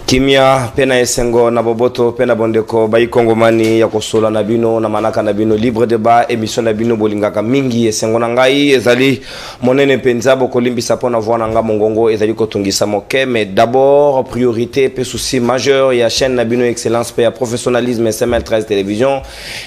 Kimia pena esengo na boboto pena bondeko bayi kongomani ya kosola na bino na manaka na bino libre débat émission na bino bolingaka mingi esengo na ngai ezali monene penza bokolimbisa pona vwana nga mongongo ezali kotungisa moke mais d'abord priorité pe souci majeur ya chaîne na bino excellence pe ya professionnalisme SML13 télévision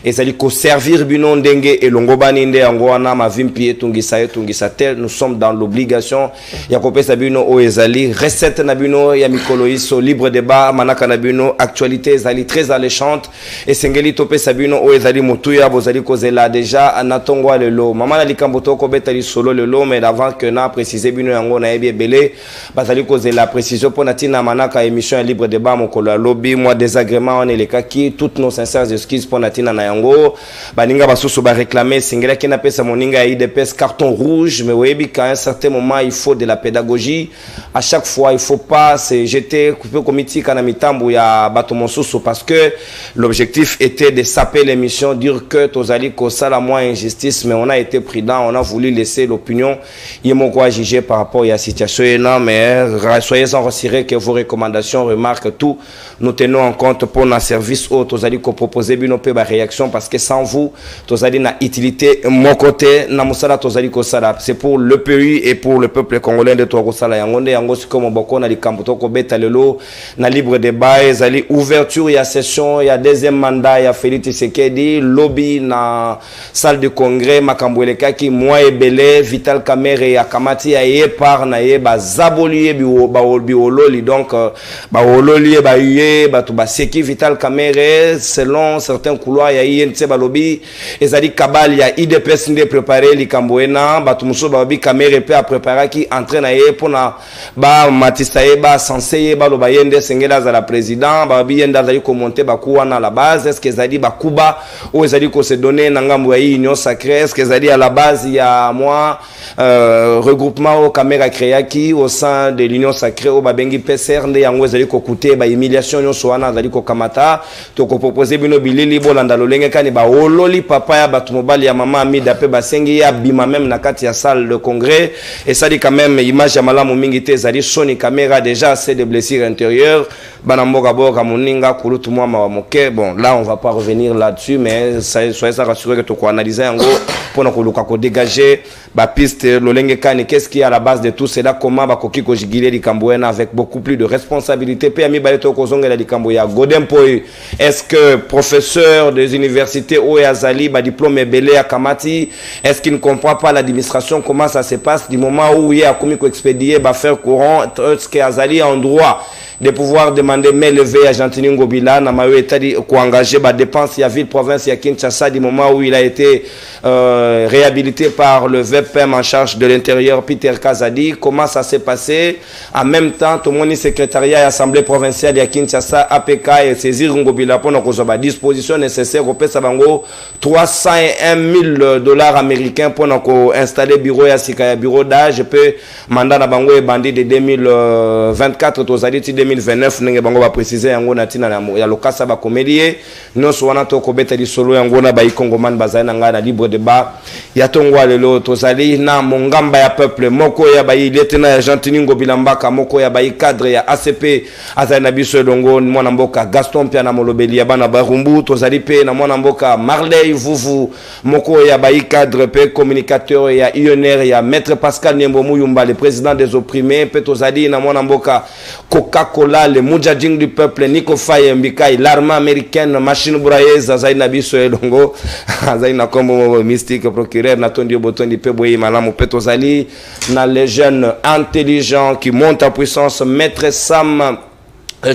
ezali ko servir bino ndenge elongobani nde yango wana mavimpi etungisa tel nous sommes dans l'obligation ya kopesa bino o ezali recette na bino ya mikolo iso libre débat manaka na bino actualité ezali très alléchante et sengeli topé sabino o ezali mutuya bozali kozela déjà anatongwa lelo mama na likambo toko betali solo lelo mais avant que na préciser bino yango na yebi belé bazali kozela précision pour natina manaka émission ya libre débat mokolo lobby moi désagrément on est les kaki toutes nos sincères excuses pour natina na yango baninga basusu ba réclamer sengela ki na pesa moninga IDPS carton rouge mais webi qu'à un certain moment il faut de la pédagogie à chaque fois il faut pas se jeter kana mitambu ya bato mosusu parce que l'objectif était de saper l'émission dire que tozali ko sala moins injustice mais on a été prudent on a voulu laisser l'opinion yemoko juger par rapport à la situation non mais soyez en rassurés que vos recommandations remarques tout nous tenons en compte pour nos services au tozali ko proposer bino pe ba réaction parce que sans vous tozali na utilité mon côté na musala tozali ko sala c'est pour le pays et pour le peuple congolais de to ko sala yango nde yango sikomo boko na likambo to ko beta lelo na libre débat ezali ouverture ya session ya deuxième mandat ya Félix Tshisekedi lobby na salle de congrès makambwelekaki moi ebele Vital Kamerhe ya kamati ya ye par na ye bazaboliye biololi donc baololi ba ye batu baseki Vital Kamerhe selon certains couloirs ya INC balobi ezali kabal ya IDPS nde préparer likambwena batu muso babi Kamerhe pe a préparer ki entraîne na ye pona ba matista ye ba censé ye ba lo bayende sengela za la président babi yenda zali ko monter bakuwa na la base est-ce que zali bakuba ou ezali ko se donner na ngambo ya union sacrée est-ce que zali à la base il y a moi regroupement au caméra créaki au sein de l'union sacrée au babengi PCR nde yango ezali ko coûter ba humiliation nyo soana zali ko kamata to ko proposer bino bilili bolanda lolenge kani ba ololi papa ya batu mobali ya mama amida pe basengi ya bima même na kati ya salle de congrès et ça dit quand même image ya malamu mingi te zali soni caméra déjà assez de blessures intérieures banamboka boka moninga kulutu mwa mawamoke bon là on va pas revenir là-dessus mais soyez rassurés que to ko analyser yango pour na koluka ko dégager ba piste lolenge kani qu'est-ce qui est à la base de tout cela comment ba koki ko jigile likambwena avec beaucoup plus de responsabilité pe ami baleto ko zongela likambo ya Godempoy est-ce que professeur des universités ou azali ba diplôme belé à Kamati est-ce qu'il ne comprend pas l'administration comment ça se passe du moment où il y a commis ko expédier ba faire courant est-ce que azali en droit de pouvoir demander mais levé à Gentini Ngobila na mayo etadi ko engager ba dépenses ya ville province ya Kinshasa du moment où il a été réhabilité par le VPM en charge de l'intérieur Peter Kazadi comment ça s'est passé en même temps tout mon secrétariat assemblée provinciale ya Kinshasa APK et saisir Ngobila pour nos dispositions nécessaires au pesa bango $301 000 américains pour nous installer bureau ya sika ya bureau d'âge peut mandat na bango et bandit de 2024 tozali 2029 nenge bango ba préciser yango na tina ya lokasa ba comédie non soana to ko beta di solo yango na ba ikongomane bazana nga na libre débat ya tongwa lelo tozali na mongamba ya peuple moko ya ba ilete na Gentini Ngobila Mbaka moko ya ba cadre ya ACP azali na biso longo mwana mboka Gaston Pia na molobeli ya bana barumbu tozali pe na mwana mboka Marley Vuvu moko ya ba cadre pe communicateur ya UNR ya maître Pascal Nembo Muyumba le président des opprimés pe tozali na mwana mboka Coca-Cola, le Moudjadjing du peuple, Nico Faye Mbikai, l'armée américaine, machine brailleuse, Azaïna Biso et Longo, Azaïna Kombo mystique, procureur, Natondi Botondi Peboyi, Malamou Petozali, na les jeunes intelligents qui montent en puissance, Maître Sam.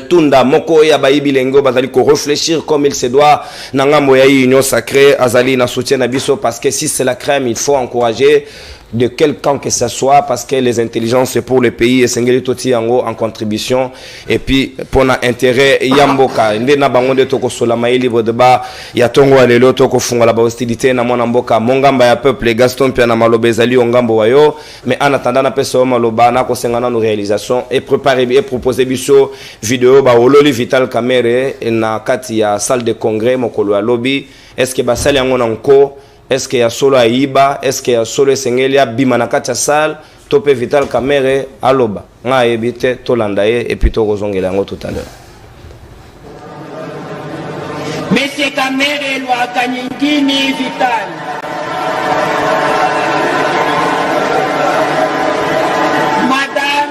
Tunda moko ya baibi lengo bazali ko réfléchir comme il se doit nangamo ya union sacrée azali na soutien na biso parce que si c'est la crème il faut encourager de quel camp que ce soit parce que les intelligences c'est pour le pays et sengeli toti yango en contribution et puis pour na intérêt yamboka ndena bango de toko sola mai libre de ba ya tongo alelo toko funga la ba hostilité na mona mboka mongamba ya peuple Gaston Pia na maloba ezali ongambo wayo mais en attendant na pesa maloba na ko sengana no réalisation et préparer et proposer biso vidéo ba ololi Vital Kamerhe na kati ya salle de congrès mokolo ya lobby est-ce que ba salle yango na nko est-ce qu'il y a solo Aïba est-ce qu'il y a solo Sengelia Bimanakata salle topé Vital Kamerhe aloba nga ebite tolanda ye et puis tokozongela yango tout à l'heure. Monsieur Kamerhe Lwakanyingini Vital. Madame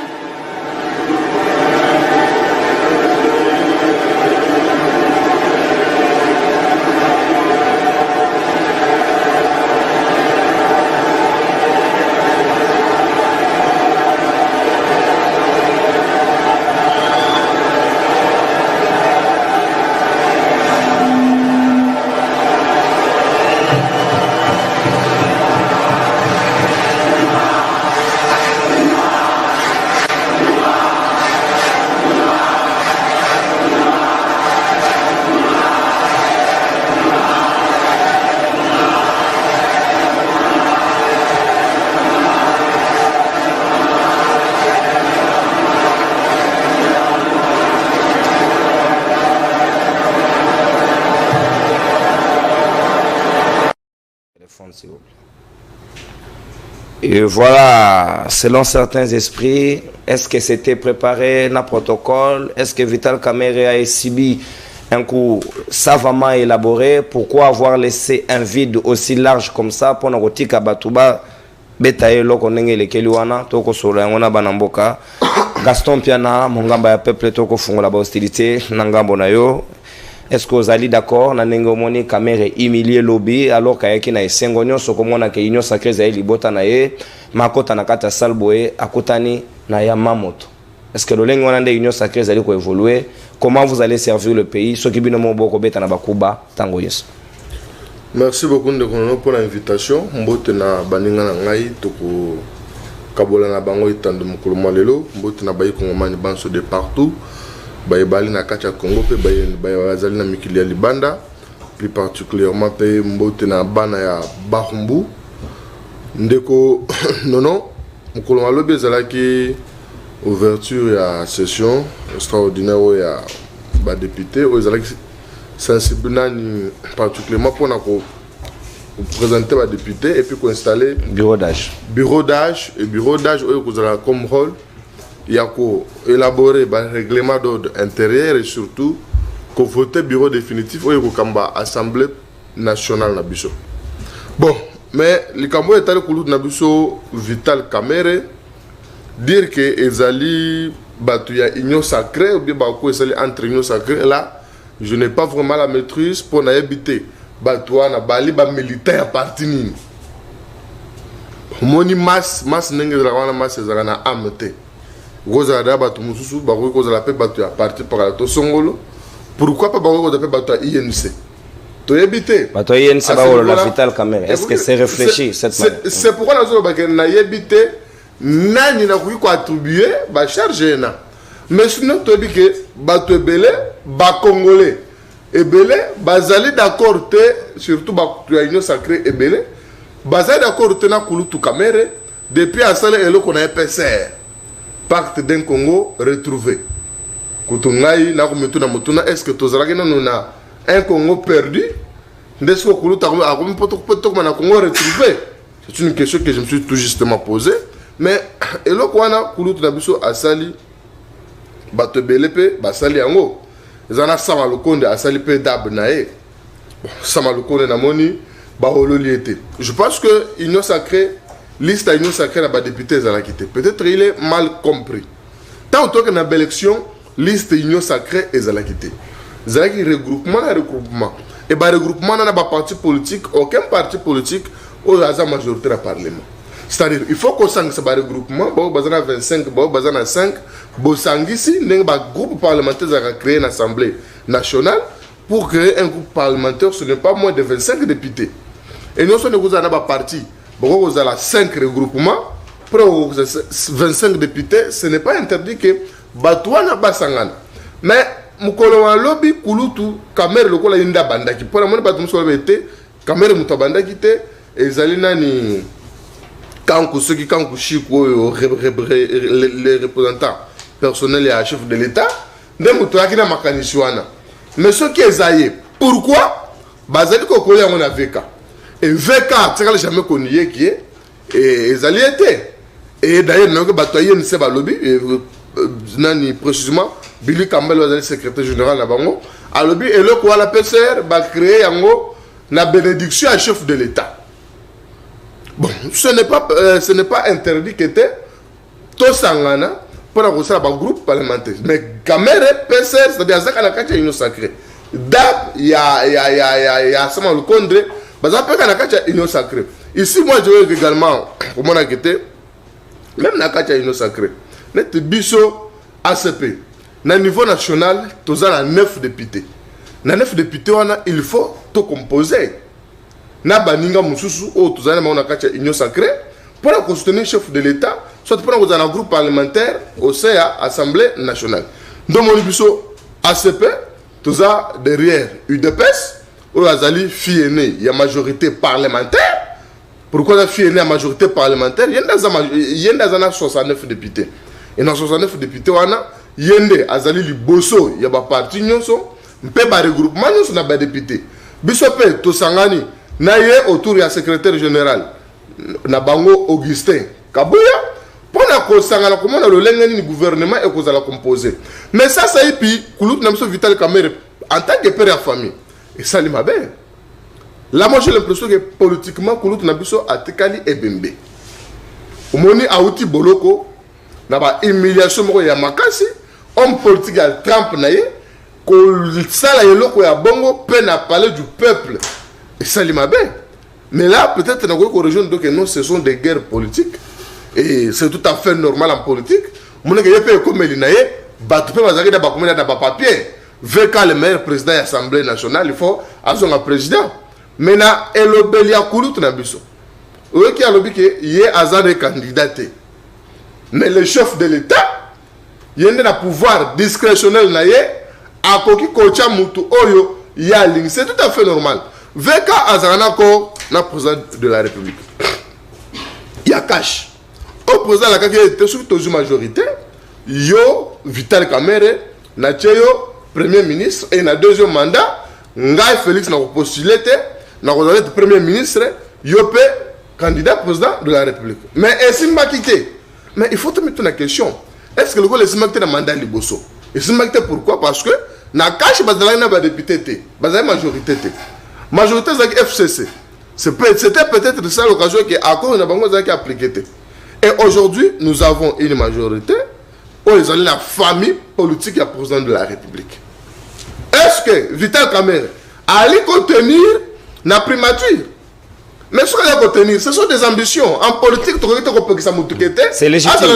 et voilà, selon certains esprits, est-ce que c'était préparé dans le protocole? Est-ce que Vital Kamerhe a subi un coup savamment élaboré? Pourquoi avoir laissé un vide aussi large comme ça pour nous tika batuba betaye loko ndenge lekeli wana toko solo ngona banamboka Gaston Piana mongamba ya peuple toko fungola ba hostilité na ngambo na yo? Est-ce que vous allez d'accord na ndenge omoni Kamerhe humilié lobby alors kayaki na esengo nyonso komona ke union sacrée za libota na ye makota na kata salboe akutani na Yamamoto? Est-ce que l'olenge wana nde union sacrée za ko évoluer? Comment vous allez servir le pays? Ce qui bino moboko beta na bakuba tango yeso. Merci beaucoup pour l'invitation. Mbote na baninga na ngai toko kabola na bango itando mukulu malelo mbote na bayi kongomani banso de partout. Baïbali na kacha Congo pe bayazali na mikili ya libanda, plus particulièrement pe mbote na bana ya Bahumbu ndeko nono mukolo malobi ezalaki ouverture ya session extraordinaire ya ba député o ezalaki sensible nani particulièrement pour na ko présenter ba député et puis ko installer bureau d'âge et bureau d'âge o kozala comme rôle il y a élaborer un règlement d'ordre intérieur et surtout qu'on vote bureau définitif ou kamba assemblée nationale nabiso. Bon, mais le cambo est allé couler nabiso Vital Kamerhe dire que ezali batu ya union sacrée ou bien bako ezali entre union sacrée là, je n'ai pas vraiment la maîtrise pour n'habiter batu na bali ba militaire parti nini. Moni masse nenge la wana masse ezala na amete. Pourquoi pas INC? Tu habité. Vital Kamerhe. Est-ce que c'est réfléchi cette manière? C'est pourquoi nous avons habité. Nani na kuyi ko attribuer ba charge na. Mais sinon tu dis que bato ebele ba congolais ebele bazali d'accord te surtout ba union sacrée ebele bazali d'accord te na kulutu Kamerhe depuis asale eloko na PCR. Pacte d'un Congo retrouvé. Kutungai na kumetuna mutuna est-ce que tozalaki na un Congo perdu? Est-ce que kuluta akomi poto na Congo retrouvé? C'est une question que je me suis tout justement posée. Mais eloko wana kulutu na biso asali bato belepe basali yango. Ezana sama lokonde asali pe dab na e. Sama lokonde na moni ba hololiete. Je pense que union sacrée liste à union sacrée n'a pas député Zalakité. Peut-être il est mal compris. Tant que dans l'élection, liste union sacrée est Zalakité. Zalaki regroupement. Et par regroupement, n'a pas parti politique, aucun parti politique au hasard majorité dans le Parlement. C'est-à-dire, il faut qu'on s'en ce regroupement, bon, bazana 25, bon, bazana 5, bon, ici, un groupe parlementaire a créé une assemblée nationale pour créer un groupe parlementaire, ce n'est pas moins de 25 députés. Et nous sommes pas parti. Vous avez 5 regroupements, pour 25 députés, ce n'est pas interdit que Batouana Basangan. Mais, Moukoloma lobby, Kulutu, Kamerhe, le Kola Inda Bandaki. Pour la monnaie, Batum Solvete, Kamerhe Moutabandaki, et Zalina ni Kankou, ceux qui Kankou Chiko, les représentants personnels et chefs de l'État, ne Moutouakina Makanishuana. Mais ce qui est Zaye, pourquoi Bazali Kokoya on a VK. Et VK, tu n'as jamais connu qui est, et ils allaient être. Et d'ailleurs, nous avons bataillé le lobby, précisément, Billy Campbell, le secrétaire général de Bango, à lobby, et le quoi la PCR va créer la bénédiction à chef de l'État. Bon, ce n'est pas interdit que tout sangana pour avoir un groupe parlementaire. Mais Camère, PCR, c'est-à-dire que c'est une sacrée. DAP, il y a seulement le condré, mais ça peut être une sacrée. Ici, moi, je veux également, comme on a été, même dans le une sacrée, notre biso ACP, au niveau national, nous avons 9 députés. Dans 9 députés, il faut tout composer. Na baninga mususu o tuzana maona kacha union sacrée pour constituer le chef de l'État, soit pour nous un groupe parlementaire au CA Assemblée nationale. Donc mon biso ACP tuza derrière UDPS ou azali fiene il y a majorité parlementaire. Pourquoi la fiene a majorité parlementaire? Il y a dans 69 députés. Et dans 69 députés wana yende azali liboso il y a ba parti nyonso mpe ba regroupement nyonso na ba député. Biso pe to sangani na ye autour du secrétaire général na bango Augustin Kabuya pour na kosangana comment na lolengani ni gouvernement et kozala composé mais ça et puis kulut na mso Vital Kamerhe en tant que père de famille et ça lima bien là moi j'ai l'impression que politiquement kulut na biso atekali ebembe omoni auti boloko na ba humiliation moko ya makasi homme politique ya Trump na ye ko sala yeloko ya bongo pe na parler du peuple. Et ça l'est bien. Mais là, peut-être dans quelques régions, donc non, ce sont des guerres politiques. Et c'est tout à fait normal en politique. Mon gars, il comme Elinaye, battre pas papier. VK le meilleur président de l'Assemblée nationale, il faut avoir un président. Maintenant, il y a un coulout dans le biso. Oui, qui a lobby qu'il y a des candidats. Mais le chef de l'État, il y a un pouvoir discrétionnel à koki kocha mutu oyo ya ling. C'est tout à fait normal. VK Azanako, le président de la République. Il y a cash. Au président de la République, il y a une majorité. Il y a Vital Kamerhe, il y a premier ministre, et dans le deuxième mandat, Ngaï Félix n'a pas postulé, il a été premier ministre, il y a candidat président de la République. Mais est-ce qu'il m'a quitté? Mais il faut te mettre une question. Est-ce que le gars est quitté dans le mandat de Bosso? Et c'est pourquoi? Parce que dans le cash, il y a un député, il y a une majorité. Majorité de FCC. C'était peut-être ça l'occasion qui a encore une appliquée. Et aujourd'hui, nous avons une majorité où ils ont la famille politique du président de la République. Est-ce que Vital Kamerhe allait contenir la primature? Mais ce qu'il a contenir, ce sont des ambitions. En politique, c'est légitime.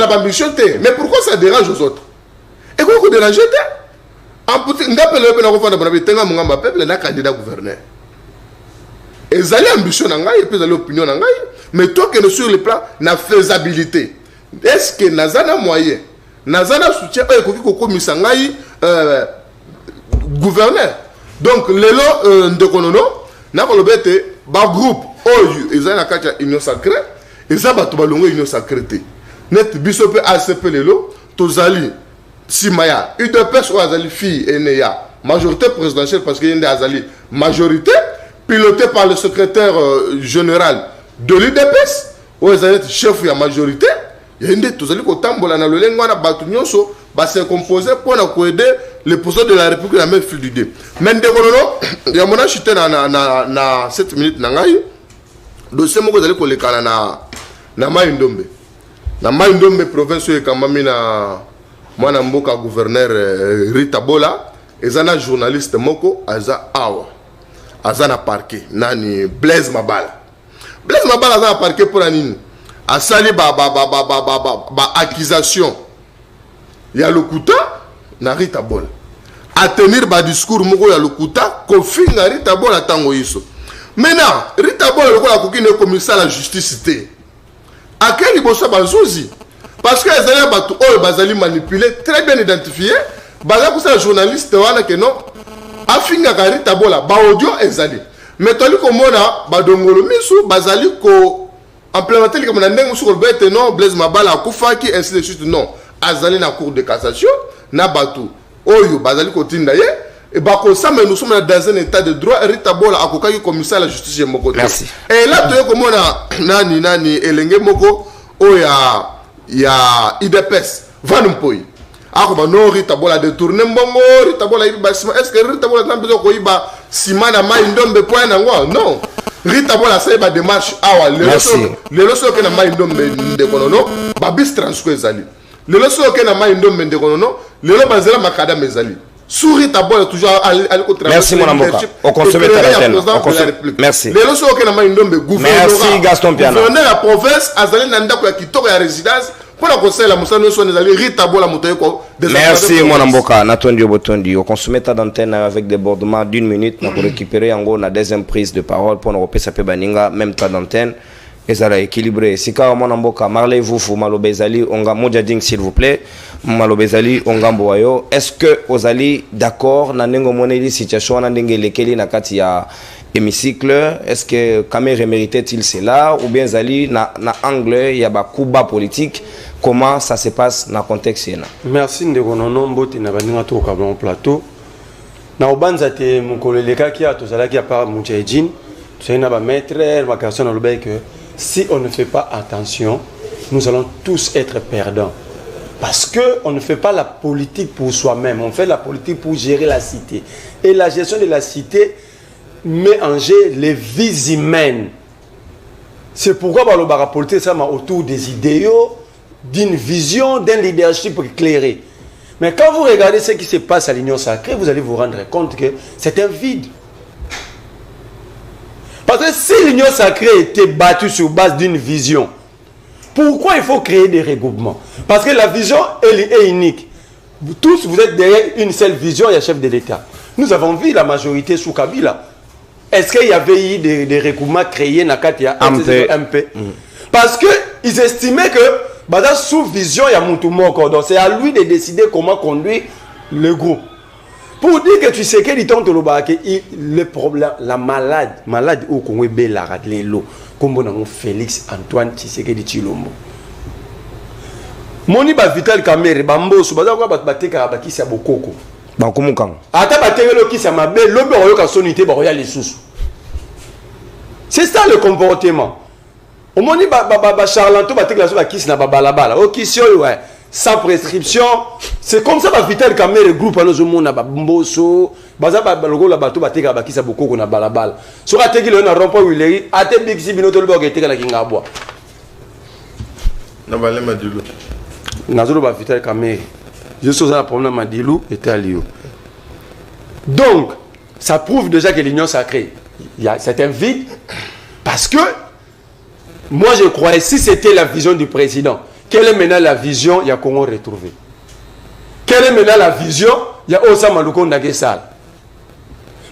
Mais pourquoi ça dérange aux autres? Et pourquoi vous dérangez? En politique, nous appelons le peuple un candidat gouverneur. Et ça a l'ambition et puis l'opinion, mais toi que sur le plan de la faisabilité, est-ce que nous avons moyen, nous avons soutien gouverneur? Donc, les lots de Konono, nous avons un groupe, ils ont une union sacrée, ils ont une union sacrée. Net bisope ACP les lots, Tozali, Simaya, UDPS ou Azali fille et Neya, majorité présidentielle parce qu'il y a une majorité. Piloté par le secrétaire général de l'UDPS, où ils ont chef de la majorité, il y a une des choses qui ont été composé pour aider le président de la République à la même fil d'idée. Mais il y a mon acheté dans 7 minutes, le dossier que vous allez coller na Maïndombe. Na Maïndombe, province de Kamamina, moi, je gouverneur Rita Bola, et un journaliste Moko, Aza Awa. Azana parquet nani Blaise Mabala azana parquet pour nani asali ba accusation ya lokuta na Rita Bola a tenir ba discours moko ya lokuta kofinga Rita Bola tango iso maintenant Rita Bola lokola kokine commissaire la justice té akeli bosa bazuzi parce que les élèves batu oyo bazali manipulé très bien identifié baza ko sa journaliste wana que non afinga Rita Bola ba audio ezali mais toli komona ba dongolo misu bazali ko implémenter comme na ndenge sur le non Blaise Mabala akufaki ainsi de suite non azali na cour de cassation na batu oyo bazali ko tinda ye et ba ko ça mais nous sommes dans un état de droit. Rita Bola akokaki commissaire à la justice moko. Merci. Et là tu komona nani elenge moko oya il y a IDPS Vanumpoi. Ah, comme non, Rita Bola détourné mbongo, Rita Bola iba ciment. Est-ce que Rita Bola n'a besoin qu'on iba ciment na mai ndombe point nangwa? Non. Rita Bola ça iba démarche awa. Les leçons que na mai ndombe ndekonono, babis transqué zali. Les leçons que na mai ndombe ndekonono, les leçons bazela makada mezali. Souris ta boîte toujours à merci mon amour. Au consommer ta antenne. Merci. Les leçons que na mai ndombe gouvernement. Merci Gaston Piana. Gouverneur la province azali nanda ko ya kitoko ya résidence. Pour la conseil la musano so nezali Rita Bola motoye ko. Merci mon amboka. Natondi Obotondi. Au consommer ta antenne avec débordement d'une minute pour récupérer en gros la deuxième prise de parole pour nous repasser pe baninga même ta d'antenne. Ezala équilibré. Sika mon amboka Marley Vufu Malobezali onga Mojading s'il vous plaît. Malobezali onga Mboyo. Est-ce que Ozali d'accord na nengo moneli situation na ndenge lekeli na kati ya hémicycle? Est-ce que Kamer méritait-il cela ou bien Zali na angle ya ba kuba politique? Comment ça se passe dans le contexte? Merci ndeko nono mbote na baninga to ka bon plateau. Na obanza te mukoleleka ki atozala ki pa Mujahideen. C'est na ba maître ma question na lobe que si on ne fait pas attention, nous allons tous être perdants. Parce qu'on ne fait pas la politique pour soi-même, on fait la politique pour gérer la cité. Et la gestion de la cité met en jeu les vies humaines. C'est pourquoi la politique ça autour des idéaux, d'une vision, d'un leadership éclairé. Mais quand vous regardez ce qui se passe à l'Union sacrée, vous allez vous rendre compte que c'est un vide. Parce que si l'Union sacrée était battue sur base d'une vision, pourquoi il faut créer des regroupements? Parce que la vision, elle est unique. Vous tous, vous êtes derrière une seule vision, il y a chef de l'État. Nous avons vu la majorité sous Kabila. Est-ce qu'il y avait eu des regroupements créés dans le MP? Parce qu'ils estimaient que sous vision, il y a Moutoumoko. Donc c'est à lui de décider comment conduire le groupe. Pour dire que tu sais que le problème, la malade au Congo est la radlelo, comme Félix Antoine Tshisekedi Tshilombo. Moni ba Vital Kamerhe bambo so baza kwa bateka bakisi ya bokoko. Ba kumukang. Ata batekelo kisi ya mabe lobe oyoka sonité ba roya lisusu. C'est ça le comportement. Au moni ba charlatan batekela so bakisi na babalabala. O kisi oyo ouais. Sans prescription, c'est comme ça que Vital Kamerhe groupe alors monde ba mboso, baza ba logo la bato bateka bakisa bokoko na balabala. So ateki le na rompo wileri, ate bixi binoto le boketeka na kingabwa. Na balé Madilu. Nazolo ba Vital Kamerhe. Je suis un problème Madilu et Alio. Donc, ça prouve déjà que l'Union sacrée, c'est un vide parce que moi je croyais si c'était la vision du président. Quelle est maintenant la vision? Il y a Congo retrouvé. Quelle est maintenant la vision? Il y a Osama Luko Nagesal.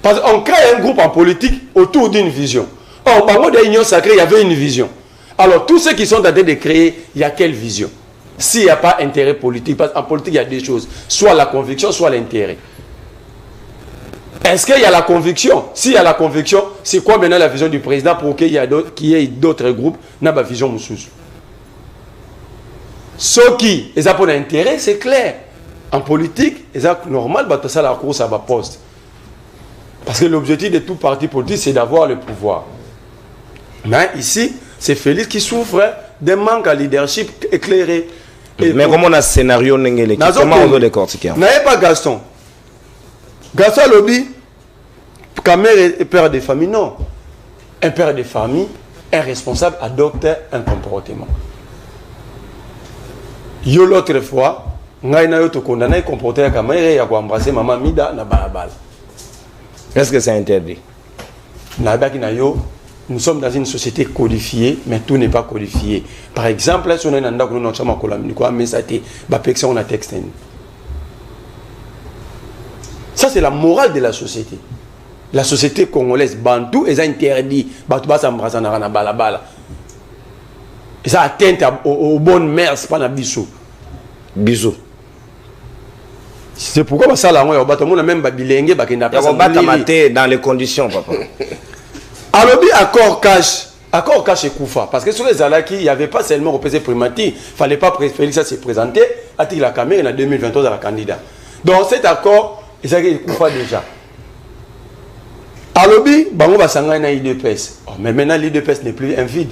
Parce qu'on crée un groupe en politique autour d'une vision. Or, par contre, dans l'Union sacrée, il y avait une vision. Alors, tous ceux qui sont en train de créer, il y a quelle vision? S'il n'y a pas intérêt politique, parce qu'en politique, il y a deux choses. Soit la conviction, soit l'intérêt. Est-ce qu'il y a la conviction? S'il y a la conviction, c'est quoi maintenant la vision du président pour qu'il y ait d'autres groupes dans la vision Moussous? Ceux qui ont un intérêt, c'est clair. En politique, c'est normal, ça la course à ma poste. Parce que l'objectif de tout parti politique, c'est d'avoir le pouvoir. Mais ici, c'est Félix qui souffre d'un manque à leadership éclairé. Mais comment on a un scénario? Comment on doit décortiquer? N'ayez pas Gaston. Gaston Lobby, Kamerhe est père de famille, non. Un père de famille, un responsable adopte un comportement. Yo l'autre fois, ngai na yo to condamné comporter à Kamerhe ya ko embrasser maman Mida na balabala. Est-ce que c'est interdit? Na baki na yo, nous sommes dans une société codifiée, mais tout n'est pas codifié. Par exemple, si on a un endroit où nous sommes quoi mais ça te ba pexe on a texte. Ça c'est la morale de la société. La société congolaise bantou est interdit batu ba s'embrasser na balabala. Et ça atteint aux bonnes mères, c'est pas un bisou. Bisous. C'est pourquoi ça là, on a même babilenge, dans les conditions, papa. Alors, accord cash et Koufa. Parce que sur les Alaki, il n'y avait pas seulement représenté primatique, il ne fallait pas Félix se présenter, à la caméra en 2023 à la candidat. Donc cet accord, il s'agit de Koufa déjà. Alors, on va s'engager dans l'IDPS. Mais maintenant, l'IDPS n'est plus un vide.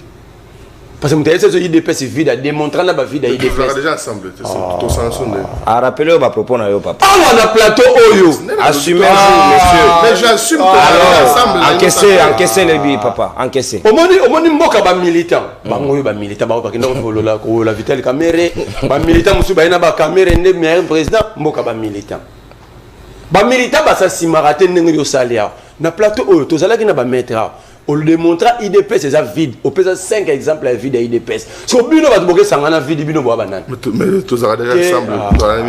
parce que mon télé IDPS c'est vide à démontrer la vide à IDPS. On a déjà ensemble. Tout ça ensemble. À rappeler au propos na yo papa. Ah on a plateau Oyo. Assumez monsieur. Mais j'assume encaissez les billes papa, encaissez. Au moins mboka ba militant. Ba ngoyo ba militant ba bakenda ko lola ko la Vital Kamerhe. Ba militant musu ba ina ba Kamerhe ne meilleur président mboka ba militant. Ba militant ba sa simarate ndenge yo salia. Na plateau Oyo tozala ki na ba mettre. On le démontra IDPS c'est vide. On peut 5 exemples à vide à IDPS. Sur bino va te sangana vide bino boa banane. Mais tout ça déjà ensemble.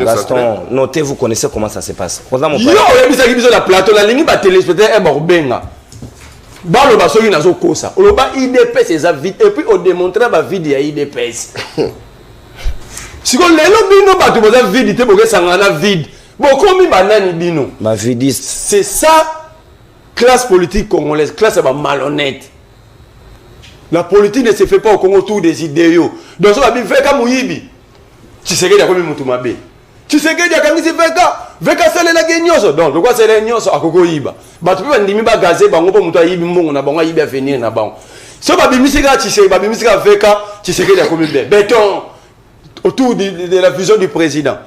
Gaston, notez vous connaissez comment ça se passe. Yo on bisa ki biso la plateau la ligne ba téléspectateur e ba rubenga. Ba lo ba soki nazo kosa. On ba IDPS c'est vide et puis on démontra ba vide à IDPS. Si on lelo bino ba to boza vide te boke sangana vide. Bon komi banane bino. Ma vidiste. C'est ça. Classe politique congolaise, classe malhonnête. La politique ne se fait pas au Congo autour des idéaux. Donc, ça va bien faire comme Mouyibi. Tu sais qu'il y a comme Moutoumabé. Tu sais qu'il y a comme Veka c'est la guignoso. Donc, pourquoi c'est la guignoso à Coco Yiba? Bah, tu peux me dire, gazé, bah, on peut monter à Yibi, on a bon, Yibi à venir, on a bon. Si on va bien misika, tu sais, Veka, tu sais qu'il y a comme béton autour de la vision du président.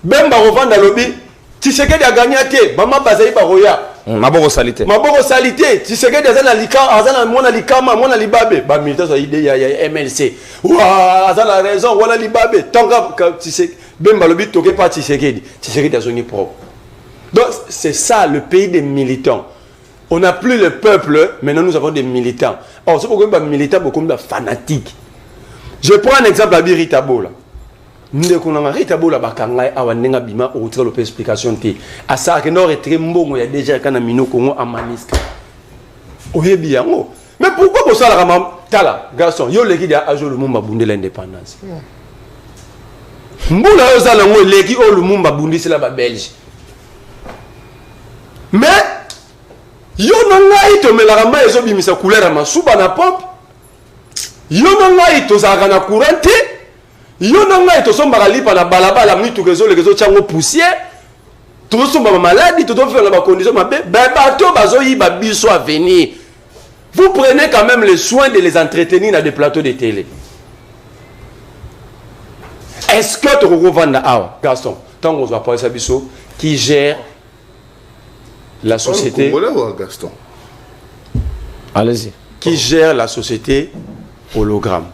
Ben, bah, revendre dans le lobby, tu sais qu'il y a gagné à thé, maman, bazaï, baroya. Maboko salité. Maboko salité. Tu sais que des années azana mona likama mona libabe. Ba militaire ça idée ya MLC. Ouah, azana raison wala libabe. Tant que tu sais ben balobi toke pas tu sais que des zones propres. Donc c'est ça le pays des militants. On n'a plus le peuple, maintenant nous avons des militants. Or c'est pourquoi ba militants beaucoup de fanatiques. Je prends un exemple à Birita Bola. Nous avons Rita Bola bakanga awa nenga bima au travers de l'explication te. À ça que nord est très mbongo il y a déjà kana mino Congo en manisque. Oyebi yango. Mais pourquoi pour ça la ramam tala garçon yo leki dia ajo lumumba bunde l'indépendance. Mbula yo sala ngo leki o lumumba bundi c'est la ba Belge. Mais yo nanga ito melarama ezo bimisa couleur ma suba na pompe. Yo nanga ito za kana courant te. Yo nanga ito somba lipa na balabala mitu kezo le kezo chango poussière. Tout somba maladie, tout faire la condition ma bateau bazo yi ba biso à venir. Vous prenez quand même le soin de les entretenir dans des plateaux de télé. Est-ce que tu revends à Gaston, tant qu'on va parler ça biso qui gère la société Gaston. Allez-y. Qui gère la société hologramme.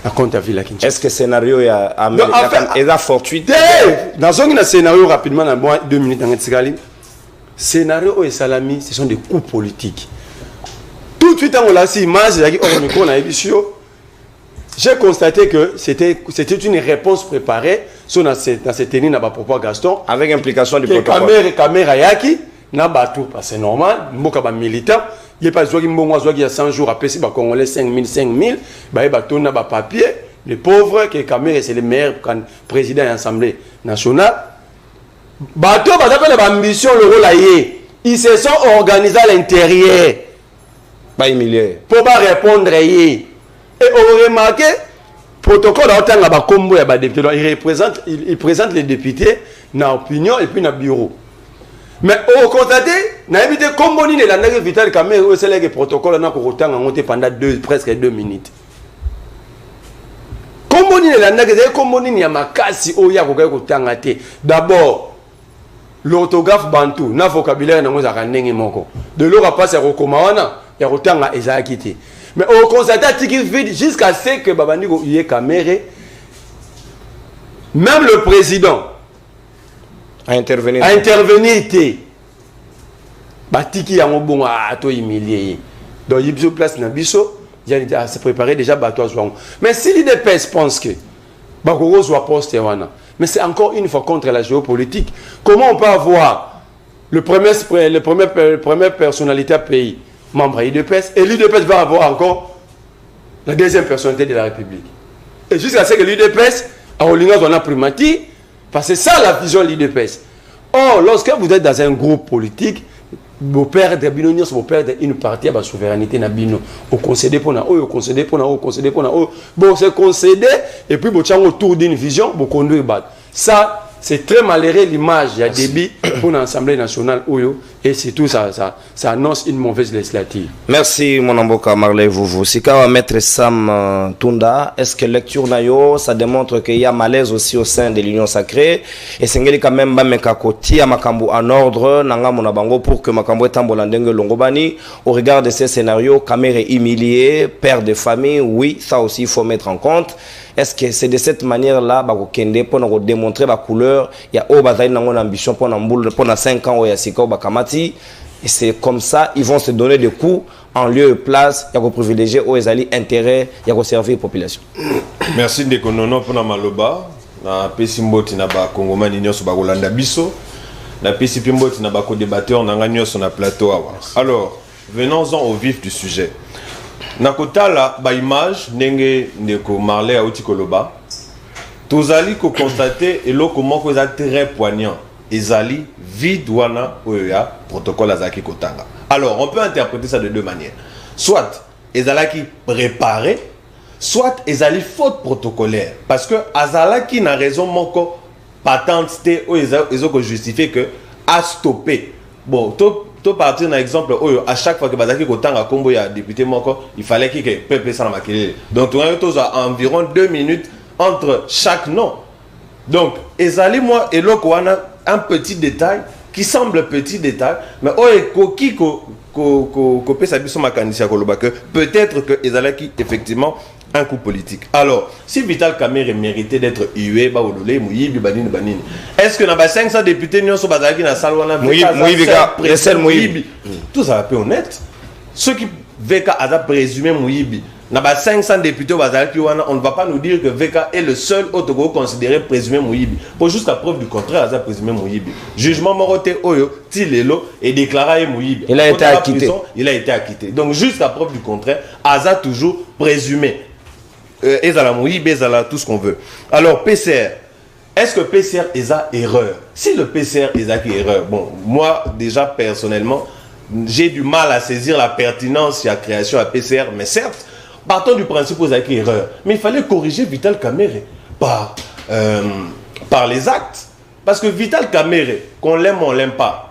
Est-ce que le scénario est fortuit? Dans un scénario rapidement, dans 2 minutes, dans scénario et salami, ce sont des coups politiques. Tout de suite, on l'a dit, j'ai constaté que c'était une réponse préparée dans cette tenue dans propos Gaston. Avec implication du protocole. Caméra yaki, c'est normal, mboka militant. Il n'y a pas de 100 jours après, si les Congolais 5000, il y a des papiers. Les pauvres, que Kamere, c'est le meilleur président de l'Assemblée nationale. Bateau, ambition, le rôle ils se sont organisés à l'intérieur. Pas humilié. Pour pas répondre. Et on remarque, le protocole, il présente les députés dans l'opinion et puis dans le bureau. Mais au constaté, n'a évité comme on est la Vital Kamerhe, c'est le protocole pendant presque 2 minutes. Comme on est la comme on est makasi oya ko d'abord l'orthographe bantou, na vocabulaire na ngozaka ndenge moko. De l'eau passe à Rokomawana, ya rotanga ezakité. Mais au constaté tiki vide jusqu'à ce que babandi ko yé Kamerhe, même le président à intervenir. Batiki yango bon a to humilié. Donc il y a place na biso, il y a se préparer déjà bateau jouant. Mais si l'IDPS pense que Bakoro soit poste wana, mais c'est encore une fois contre la géopolitique. Comment on peut avoir le premier personnalité à pays membre l'IDPS et l'IDPS va avoir encore la deuxième personnalité de la République. Et jusqu'à ce que l'IDPS a Olinga dans la primatie. Parce que c'est ça la vision de l'IDPS. Or, lorsque vous êtes dans un groupe politique, vous perdez une partie de la souveraineté. Vous concédez pour vous concédez pour vous. Bon, c'est concéder et puis vous êtes autour d'une vision, vous conduire. Ça, c'est très malheureux l'image. Il y a débit pour l'Assemblée nationale et c'est tout ça annonce une mauvaise législative. Merci mon amboka Marley Vouvou. Si quand maître Sam Tunda, est-ce que lecture nayo ça démontre qu'il y a malaise aussi au sein de l'Union sacrée et c'est quand même ba mekakoti à makambo en ordre nanga mona bango pour que makambo etambola ndenge longobani au regard de ces scénarios Kamere humilié, père de famille, oui, ça aussi il faut mettre en compte. Est-ce que c'est de cette manière-là que pour démontrer la couleur, il y a une ambition pour 5 ans et c'est comme ça ils vont se donner des coups en lieu et place, il y a privilégier aux intérêts, il y a servir la population. Merci de konono pour maloba na pesimboti na ba kongomani nyoso ba kolanda biso na pesimboti na ba ko débatteur na nyoso na plateau awa. Alors, venons-en au vif du sujet. Nakotala ba image ndenge ndeko Marley auti koloba tozali ko constater eloko moko eza très poignant ezali vide wana oya protocole azaki kotanga. Alors on peut interpréter ça de deux manières, soit ezalaki préparé, soit ezali faute protocolaire parce que azalaki na raison moko patente te o ezoko justifier que a stopper. Bon to partir d'un exemple à chaque fois que bazaki kotanga kombo ya député moko il fallait que peuple ça na makele. Donc on a environ 2 minutes entre chaque nom. Donc ezali moi eloko wana un petit détail qui semble petit détail mais qui pesa biso makanisi koloba que peut-être que ezalaki effectivement un coup politique. Alors, si Vital Kamerhe méritait d'être hué, est-ce que dans les 500 députés, nous sommes dans Salwana, tout ça va être honnête. Ceux qui VK a présumé Mouyibi, dans les 500 députés, on ne va pas nous dire que VK est le seul autre considéré présumé Mouyibi. Pour jusqu'à preuve du contraire, il a présumé Mouyibi. Jugement Moroté Oyo, Tilelo et déclaré Mouyibi. Il a été acquitté. Il a été acquitté. Donc, jusqu'à preuve du contraire, Aza toujours présumé. Ezala Mouyibi, Ezala tout ce qu'on veut. Alors, PCR. Est-ce que PCR est à erreur? Si le PCR est à erreur, bon, moi, déjà, personnellement, j'ai du mal à saisir la pertinence de la création à PCR, mais certes, partons du principe où il y a erreur. Mais il fallait corriger Vital Kamerhe par les actes. Parce que Vital Kamerhe, qu'on l'aime ou on l'aime pas,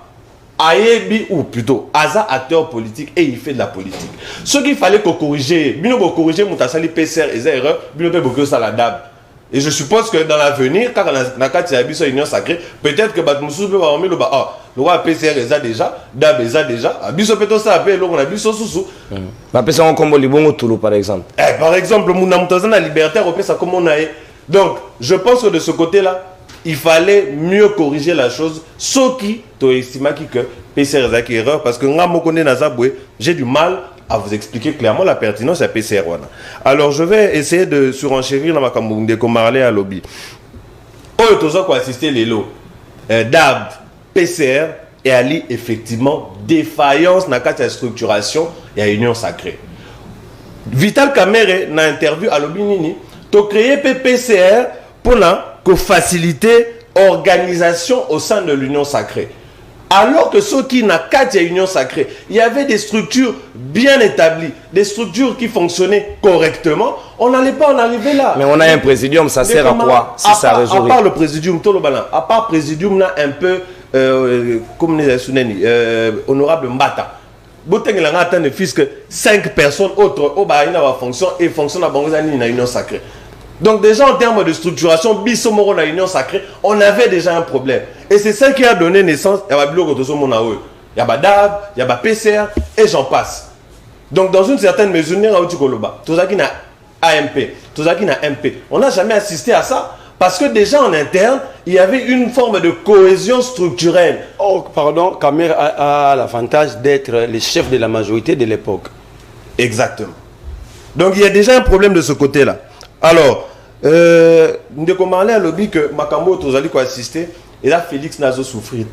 Ayebi ou plutôt Aza acteur politique et il fait de la politique. Ce qu'il fallait corriger, bino corriger Moutassali PCR et erreur, bino peut ça la DAB. Et je suppose que dans l'avenir, quand on a quatre union sacrée, peut-être que Batmoussou peut avoir mis le roi PCR est déjà, DAB est déjà, Abisso peut ça appelle l'on a Abisso sous. Ma personne comme Libongo Toulou par exemple. Par exemple, Mounamtazan a libertaire au ça comme on a. Donc, je pense que de ce côté-là, il fallait mieux corriger la chose. Ce qui, tu estimes que PCR est erreur, parce que j'ai du mal à vous expliquer clairement la pertinence de la PCR. Alors, je vais essayer de surenchérir dans ma campagne comme Marley à lobby. On a assisté les lots. DAB, PCR, et Ali, effectivement, défaillance dans la structuration et union sacrée. Vital Kamerhe, dans l'interview à lobby Nini, tu as créé PCR pour faciliter l'organisation au sein de l'union sacrée. Alors que ceux qui n'ont qu'à l'union sacrée, il y avait des structures bien établies, des structures qui fonctionnaient correctement, on n'allait pas en arriver là. Mais on a un présidium, ça sert à quoi si ça résout? À part le présidium, à part le présidium, un peu, comme les Assuneni, honorable Mbata. Il a atteint ne fût que 5 personnes autres au fonction et fonctionnent à l'union sacrée. Donc déjà en termes de structuration, Bissomoro la union sacrée, on avait déjà un problème. Et c'est ça qui a donné naissance à il y a DAB, il y a PCR et j'en passe. Donc dans une certaine mesure, on n'a jamais assisté à ça. Parce que déjà en interne, il y avait une forme de cohésion structurelle. Oh, pardon, Kamerhe a l'avantage d'être le chef de la majorité de l'époque. Exactement. Donc il y a déjà un problème de ce côté-là. Alors, nous avons parlé à lobby que Makambo Tozali ko assister et là Félix Nazo souffrir.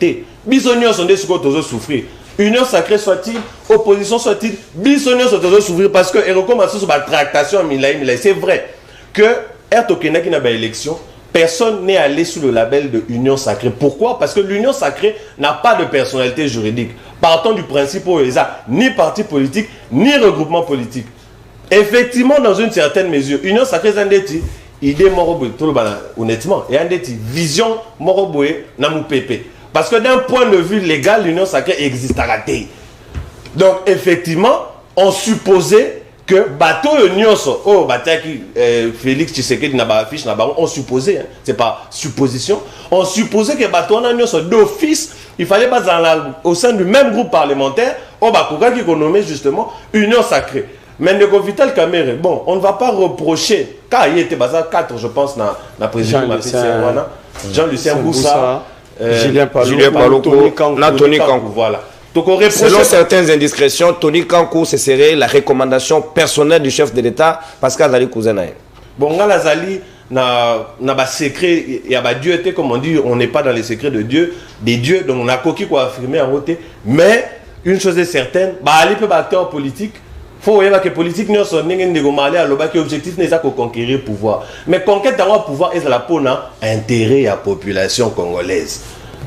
Bisonnions sont des souffrir. Union sacrée soit-il, opposition soit-il, bisonnions sont tous souffrir parce que et recommence sur la tractation c'est vrai que Ertokena qui n'a pas élection, personne n'est allé sous le label de Union sacrée. Pourquoi? Parce que l'Union sacrée n'a pas de personnalité juridique. Partons du principe où il n'y a ni parti politique, ni regroupement politique. Effectivement, dans une certaine mesure, Union sacrée Zandeti, idée moroboy tout le bana honnêtement et un des vision moroboy na mu pépé parce que d'un point de vue légal l'union sacrée existe à rater. Donc effectivement on supposait que bateau nyonso oh bataki Félix Tshisekedi na ba affiche na ba on supposait hein, c'est pas supposition on supposait que bateau na nyonso d'office il fallait pas au sein du même groupe parlementaire oh bakoka qui nommé justement union sacrée. Mais Ndeko Vital Kamerhe, bon, on ne va pas reprocher, car il était basé 4, je pense, dans la présidence Jean-Lucien Boussa, Julien Paluku, Tony Kankou. Voilà. Donc, selon certaines indiscrétions, Tony Kankou, ce serait la recommandation personnelle du chef de l'État, Pascal Zali Kouzenaï. Bon, là, Zali, n'a pas secret, il y a Dieu, comme on dit, on n'est pas dans les secrets de Dieu, des dieux, donc on a coquille quoi affirmer en côté. Mais, une chose est certaine, Ali peut battre en politique. Il faut voir que politique n'est pas l'objectif n'est pas de conquérir le pouvoir. Mais conquête d'un pouvoir est la peau intérêt à la population congolaise.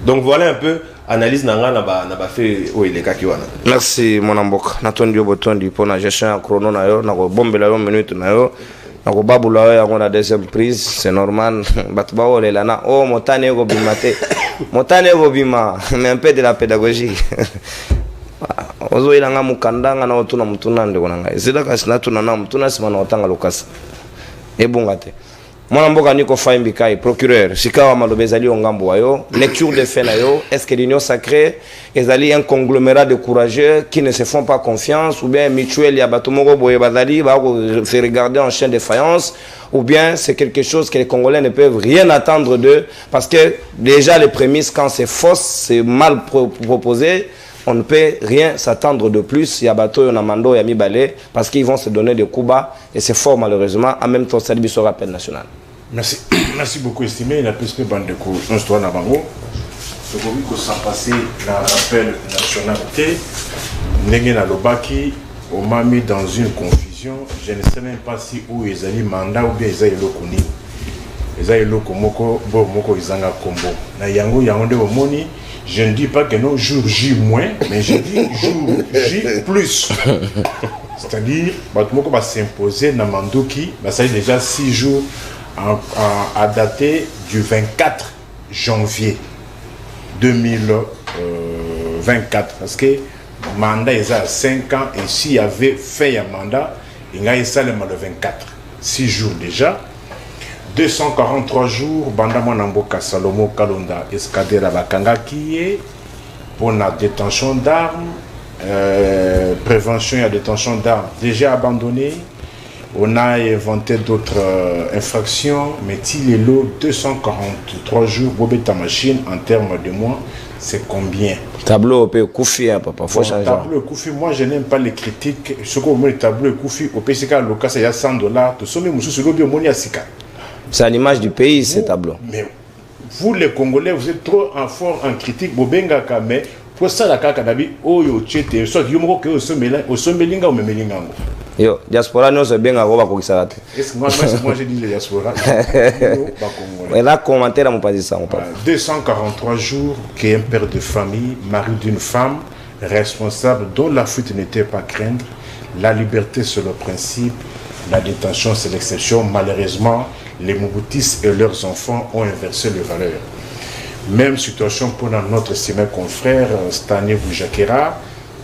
Donc voilà un peu l'analyse n'a pas fait où il est kakiwana. Merci mon ambok. Nathan Diobotondi pour la gestion chrono na yo, na ko bombe la minute na yo, na ko babula yo on a deuxième prise, c'est normal. Batba o le lana oh motane go bimate. Motane go bima, mais un peu de la pédagogie. Ozo ilanga mukandanga na otuna mutuna ndeko nanga zida kasina tuna na mutuna sima na otanga lokasa ebungate mwana mboka niko faimbi kai procureur sikawa malobezali ongambo wayo lecture de fait na yo est-ce que l'union sacrée ezali un conglomérat de courageux qui ne se font pas confiance ou bien mutuel ya bato moko boye bazali ba se regarder en chien de faïence ou bien c'est quelque chose que les Congolais ne peuvent rien attendre d'eux parce que déjà les prémices quand c'est fausse c'est mal proposé. On ne peut rien s'attendre de plus. Il y a bateau, il y a Mando, il y a Mibale, parce qu'ils vont se donner des coups bas. Et c'est fort malheureusement. En même temps, ça lui sera peine nationale. Merci. Merci beaucoup, estimé. La plus bande de coups, un histoire n'a pas mot. Ce qu'on s'en passer dans l'appel nationalité, Nengen Lobaki, on m'a mis dans une confusion. Je ne sais même pas si où ils allaient mandat ou bien ils allaient le connaître. Ils allaient le komoko, bon, moko ils ont combo. Na yango yango moni. Je ne dis pas que non, jour J moins, mais je dis jour J plus. C'est-à-dire, Batmoko va s'imposer dans Mandoki, ça fait déjà 6 jours à dater du 24 janvier 2024. Parce que le mandat est à 5 ans et s'il y avait fait un mandat, il y a eu ça le 24. 6 jours déjà. 243 jours, Bandama Namboka Salomo Kalonda Escadera Bakanga qui est pour la détention d'armes, prévention et la détention d'armes déjà abandonnée. On a inventé d'autres infractions, mais il est là 243 jours, Bobeta Machine en termes de mois, c'est combien? Tableau peut Koufi, papa, faut changer. Tableau Koufi, moi je n'aime pas les critiques. Ce qu'on met le tableau Koufi, au PCK, le cas c'est $100, tout ça, mais monsieur, c'est l'objet de Sika. C'est à l'image du pays, ces tableaux. Mais vous, les Congolais, vous êtes trop fort en critique. Bobenga Kame, pour ça, la Kakadabi, Oyo, Tchete, soit Yomoko, que au Sommelinga ou Memelinga. Yo, diaspora, nous, c'est bien à Roba Kogisarate. Est-ce que moi, j'ai dit les diaspora? Et là, commentaire à mon pas dit ça. 243 jours qu'un père de famille, mari d'une femme, responsable dont la fuite n'était pas craindre, la liberté, c'est le principe, la détention, c'est l'exception. Malheureusement, les Mobutis et leurs enfants ont inversé les valeurs. Même situation pour notre estimé confrère Stanley Boujakera,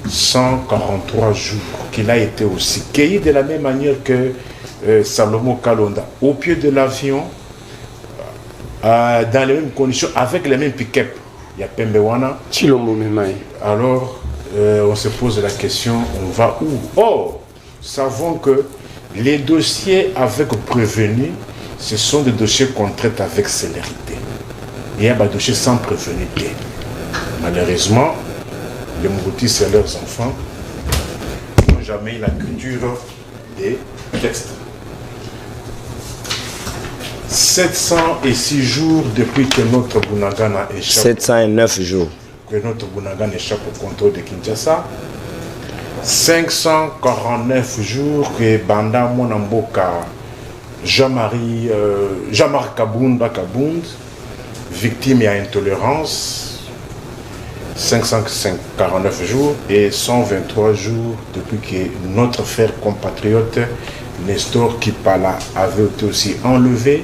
143 jours, qu'il a été aussi cueilli de la même manière que Salomo Kalonda, au pied de l'avion, dans les mêmes conditions, avec les mêmes pick-up. Il y a Pembewana. Alors, on se pose la question, on va où? Oh, savons que les dossiers avec prévenu, ce sont des dossiers qu'on traite avec célérité. Il y a des dossiers sans prévenu. Malheureusement, les Mobutis et leurs enfants n'ont jamais eu la culture des textes. 706 jours depuis que notre Bunagana échappe. 709 jours. Que notre Bunagana échappe au contrôle de Kinshasa. 549 jours que Banda Monamboka, Jean-Marc Kabound, victime et intolérance. 549 jours et 123 jours depuis que notre frère compatriote Nestor Kipala avait été aussi enlevé.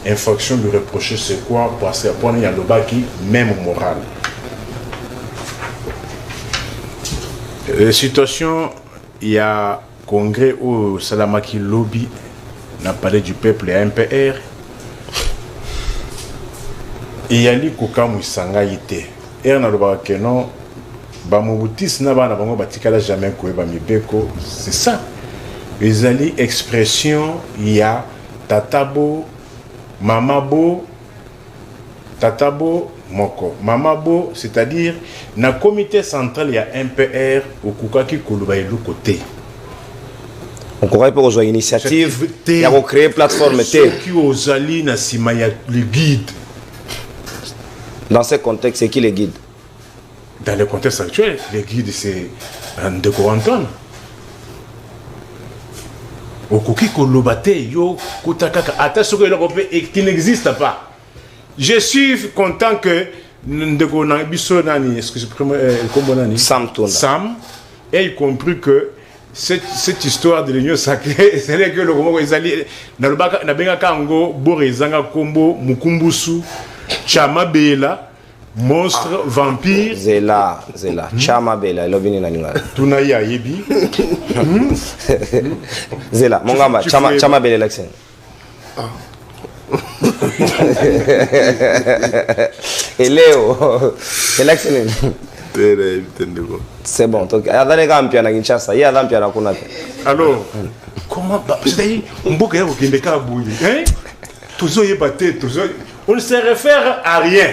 Infraction lui reprochait c'est quoi? Parce que pour y a le baki, même moral. Situation, il y a congrès au Salamaki Lobby, n'a parlé du peuple et MPR. Il y a li Kokamou Sangaïté. Et on a le baki non, Bamoutis n'a pas batikala jamais koué Bamibeko. C'est ça. Les alliés expression, il y a Tatabo, Mamabo, Tatabo, Moko. Mamabo, c'est-à-dire, dans le comité central, il y a un PR au Koukaki Kouloubaïlou côté. On pourrait pour une initiative, il y a créé une plateforme. Ceux qui aux alliés, il y a le guide. Dans ce contexte, c'est qui les guide? Dans le contexte actuel, les guides, c'est Ndeko Anton. Au Koki Kolobate, yo, Koutakaka, attention qui n'existe pas. Je suis content que Ndeko Nani, Sam Tunda. Sam ait compris que cette histoire de l'union sacrée, c'est que le Congo est allé dans le bac, Nabenga Kango, Borizanga Kombo, Mukumbusu, Chama Bela, monstre, vampire. Zela, Chama Bela, il a venu dans Tunaya Yebi. Zela, mon gars, Chama Bela l'accent. Et Léo, c'est l'accent. C'est bon. Donc, il y a des gens qui ont un Kinshasa, il y a des gens qui ont un Alors, comment c'est-à-dire, on ne se réfère à rien.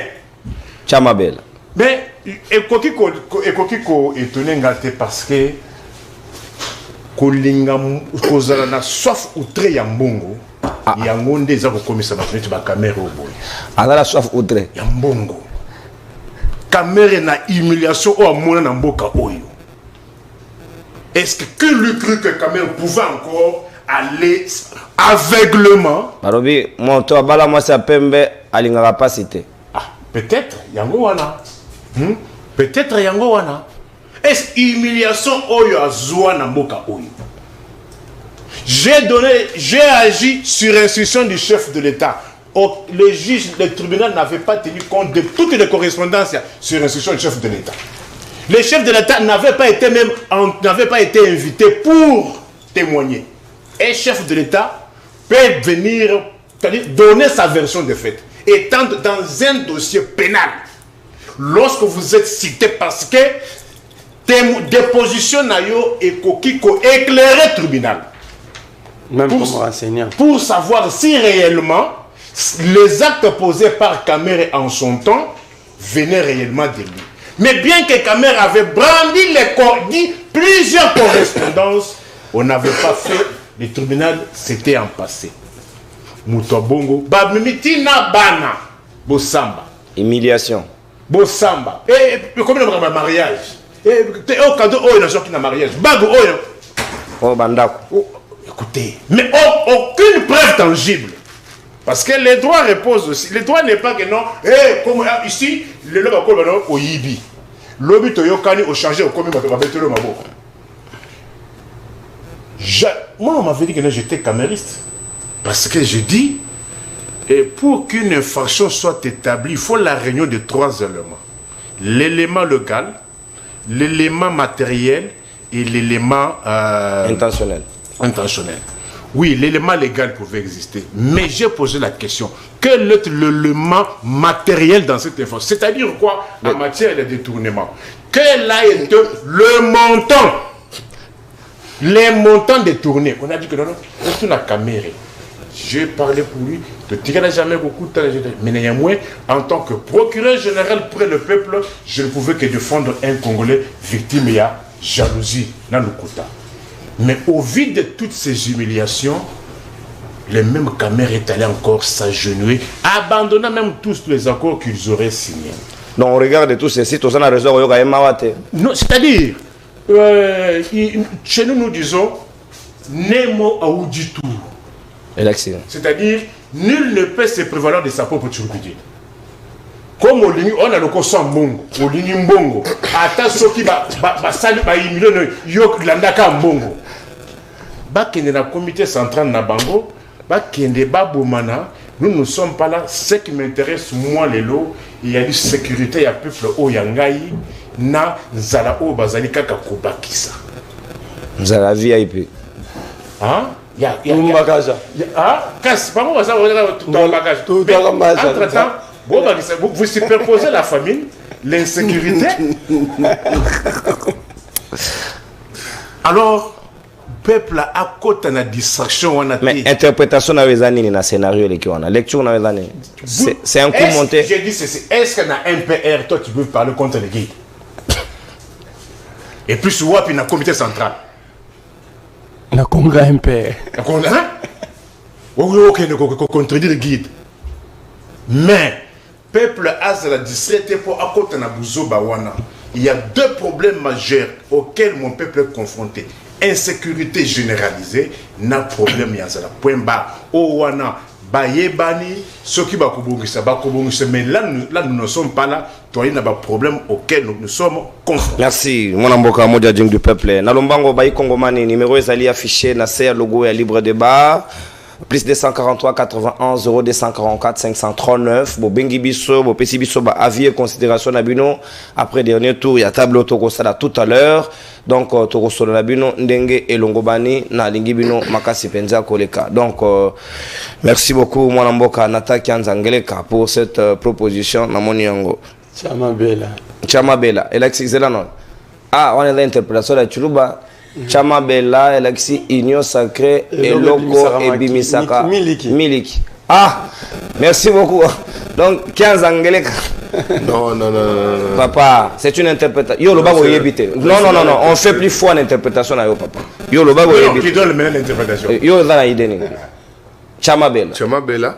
Chamabel. Mais, Ekokiko étonné parce que Kolinga Kozalana soif outré Yambongo. Yangonde des avocats comme ça, tu vas caméra au bout. Alors, la soif outré Yambongo. Caméra na humiliation au monde na mboka oyo. Est-ce que lui cru que Caméra pouvait encore aller aveuglement? Barobi, mon toi bala moi ça pembe alinga capacité. Ah, peut-être yango wana. Peut-être yango wana. Est-ce humiliation oyo azwa na mboka oyo? J'ai agi sur instruction du chef de l'État. Le juge, le tribunal n'avait pas tenu compte de toutes les correspondances sur instruction du chef de l'État. Le chef de l'État n'avait pas été invité pour témoigner. Un chef de l'État peut venir donner sa version des faits. Étant dans un dossier pénal, lorsque vous êtes cité parce que déposition nayo et kokiko éclairer tribunal. Même pour enseignant. Pour savoir si réellement les actes posés par Caméra en son temps venaient réellement de lui. Mais bien que Caméra avait brandi plusieurs correspondances, on n'avait pas fait, le tribunal s'était en passé. Moutobongo, Babimitina Bana, Bossamba. Humiliation. Bossamba. Et combien de mariage? Et au cadeau, oh, il y a qui n'a mariage. Bago, oh, Bandako. Écoutez, mais aucune preuve tangible. Parce que les droits reposent aussi. Les droits n'est pas que non. Comme ici, le lobby au Yibi. Lobby to yokani au changer au commis le mabo. Moi, on m'avait dit que j'étais camériste. Parce que je dis, et pour qu'une infraction soit établie, il faut la réunion de 3 éléments. L'élément légal, l'élément matériel et l'élément intentionnel. Oui, l'élément légal pouvait exister. Mais j'ai posé la question. Quel est l'élément matériel dans cette information? C'est-à-dire quoi en matière de détournement? Quel a été le montant? Les montants détournés. On a dit que non, c'est une caméra. J'ai parlé pour lui. Tu n'as jamais beaucoup de temps. Mais néanmoins, en tant que procureur général près le peuple, je ne pouvais que défendre un Congolais victime et à jalousie dans le quota. Mais au vu de toutes ces humiliations, les mêmes Caméras est allé encore s'agenouiller, abandonnant même tous les accords qu'ils auraient signés. Donc on regarde tout ceci, tout ça n'a raison. Non, c'est-à-dire, chez nous, nous disons, Nemo Aouditou. C'est-à-dire, nul ne peut se prévaloir de sa propre turpitude. Comme on a le consent mbongo, au ligne mbongo, à ta soki ba salut ba imilio yok landaka mbongo. bakende na comité central na bango, bakende babomana. Nous ne sommes pas là. Ce qui m'intéresse, moi, les lots, il y a une sécurité, il y a un peuple au Yangaï, na zala o bazali kaka kobakisa. Zala VIP. Hein? Il y a bagage. Ah, casse, pas moi, ça va tout dans le bagage. Entre-temps, vous superposez la famine, l'insécurité. Alors, peuple a côté na distraction. Mais interprétation na wezani na scénario les qui on a lecture na wezani. C'est un coup monté. J'ai dit ceci. Est-ce que na MPR toi tu peux parler contre les guides? Et puis sur WAP il y a un comité central. Na congrès MPR. Hein? Ok, contredire les guides. Mais peuple a la distraité pour à côté na Bouzo Bawana. Il y a deux problèmes majeurs auxquels mon peuple est confronté. Insécurité généralisée, n'a problème yazala. Point bas. Owana, Bayebani, ce qui va kubungisa, mais là, nous ne sommes pas là. Toi, il y a un problème auquel nous sommes confrontés. Merci. Mon amboka moja du peuple. Nalombango Bayi Kongomani, numéro ezali affiché na CR logo et libre débat. Plus 243 91 0244 539 bo bengi biso bo pesi biso ba avis considération na bino après dernier tour il y a tableau toko sala tout à l'heure donc toko solo na bino ndenge elongobani na lingi bino makasi penza koleka donc merci beaucoup mon mboka Nataki Anzangeleka pour cette proposition na moni yango Chama Bella Alexis Zelano ah on est l'interprétation de Chuluba Chama Bella, Alexis, Union Sacrée, et Loco et Bimisaka. Miliki. Ah, merci beaucoup. Donc, 15 anglais. Non. Papa, c'est une interprétation. Yo, le bago yébité. Non, on fait plus fois l'interprétation à yo, papa. Yo, le bago yébité. Qui donne le meilleur l'interprétation? Yo, dans la idée. Chama Bella. Chama Bella.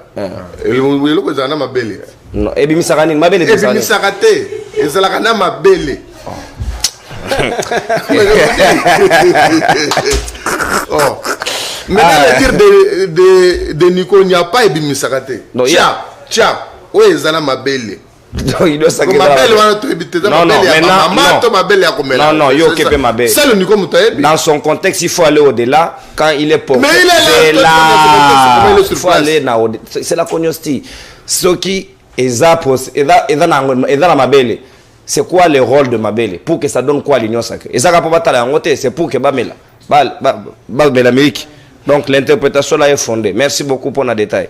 Et le loco, c'est ma belle. Non, et Bimisaka, ma belle. Et Bimisaka, et c'est la ma belle. Oh. Mais dire de Nico, il n'y a pas Ebi Misakate. Tiens, où est Zana Mabelle? Non, c'est le Nico Moutaïbi. Dans son contexte, il faut aller au-delà. Quand il est pauvre, il faut aller c'est la cognosti. Ce qui est dans ma belle. C'est quoi le rôle de Mabele pour que ça donne quoi l'union sacrée? Et ça c'est pour que Bamela, l'Amérique. Donc l'interprétation là est fondée. Merci beaucoup pour le détail.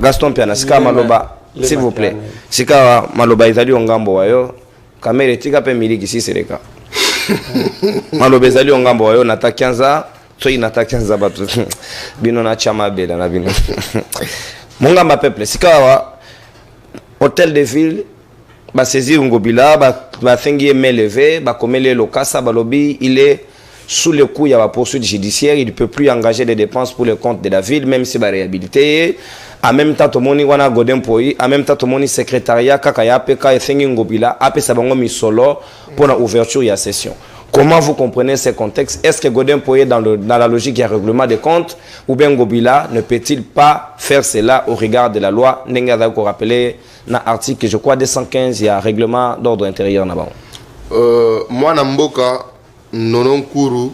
Gaston Piana, Sika Maloba, s'il vous plaît. Sika Maloba Itali Ongambo Wayo, Kamere Tika Pe Miliki si c'est le cas. Maloba Itali Ongambo Wayo, Nata 15 ans, toi il Nata 15 ans, Bino na Chama Bela na Bino. Mongamba peuple, Sika Hôtel de ville, bah saisir Ngobila, bah fengi main levée, bah comme le Lokasa, bah lobby, il est sous le coup, il y a la poursuite judiciaire, il ne peut plus engager des dépenses pour le compte de la ville, même si bah réhabilité. En même temps, tout le monde wana godem poi, en même temps tout le monde secrétariat, kakaya peka et fengi Ngobila, après ça bango mi solo pour la ouverture et la session. Comment vous comprenez ces contextes? Est-ce que Godin Poye, dans la logique du règlement des comptes, ou bien Ngobila ne peut-il pas faire cela au regard de la loi? Nenga ko rappelé dans l'article, je crois, 215, il y a un règlement d'ordre intérieur là-bas. Moi, Namboka, nonon kuru,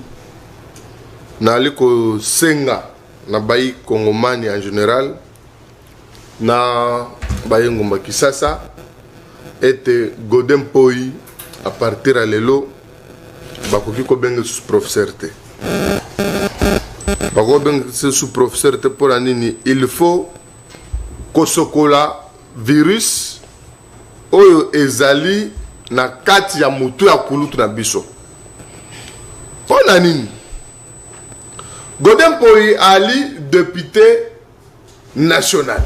naliko senga, na bayi Kongomani en général, na bayi Ngomba Kisasa, était Godin Poye à partir à l'élo. Bakoki ko benga sous professeur te bako benga sous professeur te pour anini il faut kosokola virus oyo ezali na kati ya mutu ya kulutu na biso pour anini Godin Poye ali député national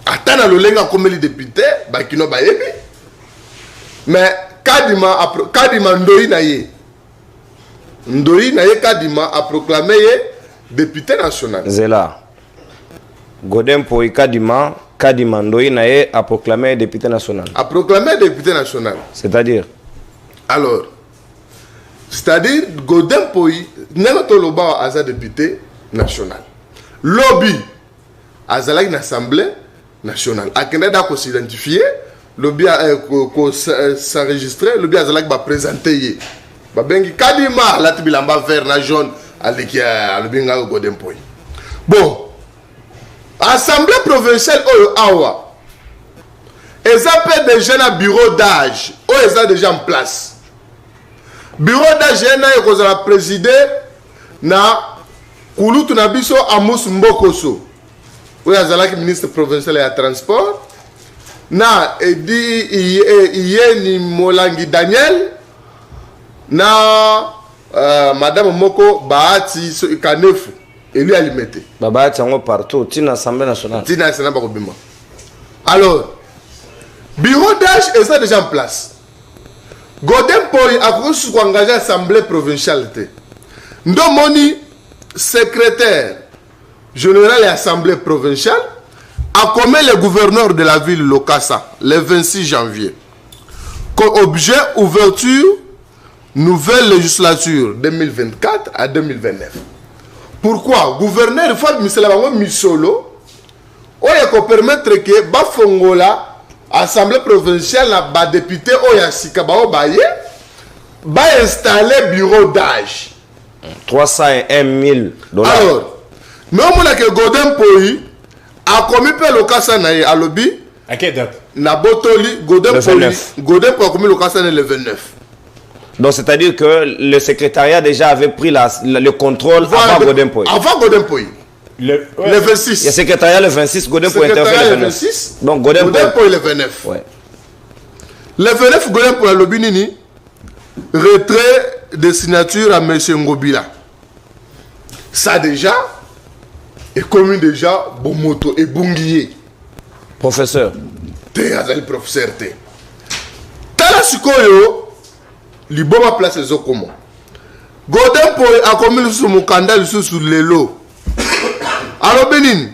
atana lolenga comme le député bakino bayebi mais Kadima Ndoi na ye Kadima a proclamé député national. Zela. Godin Poye Kadima Ndoi na ye a proclamé député national. A proclamé député national. C'est-à-dire? Alors, c'est-à-dire Godin Poye n'est pas loba à député national. Lobby à une assemblée nationale. A Canada qu'on s'identifier. Le bien s'enregistrer, le bien va présenter. babengi kadima alati bilamba vert na jaune aleki alobinga Godin Poy. Bon, assemblée provinciale oyo awa eza pe déjà na bureau d'âge oyo eza déjà en place. Bureau d'âge ena ekozala présidé na kulutu na biso Amos Mbokoso oyo azalaki ministre provincial ya transport, na edi Iyeni Molangi Daniel, na madame moko Bahati Kanefu eli alimete Bahati yango partout tina assemblée nationale tina sana bakobima. Alors bureau d'âge est déjà en place. Godin Poy a reçu engagé assemblée provinciale te ndomoni secrétaire général et assemblée provinciale a commis le gouverneur de la ville Lokassa le 26 janvier comme objet ouverture nouvelle législature 2024 à 2029. Pourquoi gouverneur faut misela bango misolo oya ko permettre que bafongola assemblée provinciale na ba député oya sika ba obaye ba installer bureau d'âge 301 000 $. Alors mais on a que Godin Poy a commis pe Lokassa na ye alobi à quelle date na botoli Godin Poy a commis Lokassa le 29. Donc c'est-à-dire que le secrétariat déjà avait pris le contrôle avant Godin Poy. Avant Godin Poy. Le 26. Le secrétariat le 26, Godin Poy intervient le 26. Donc Godin Poy le 29. Ouais. Le 29, Godin Poy a lobby nini retrait de signature à M. Ngobila. Ça déjà est commun déjà Bomoto et Bungiye. Professeur. T'es azali professeur t'es. Tala sikoyo liboma place les comment. Godin Poy a commis le mukanda sur les lots. Alors Benin,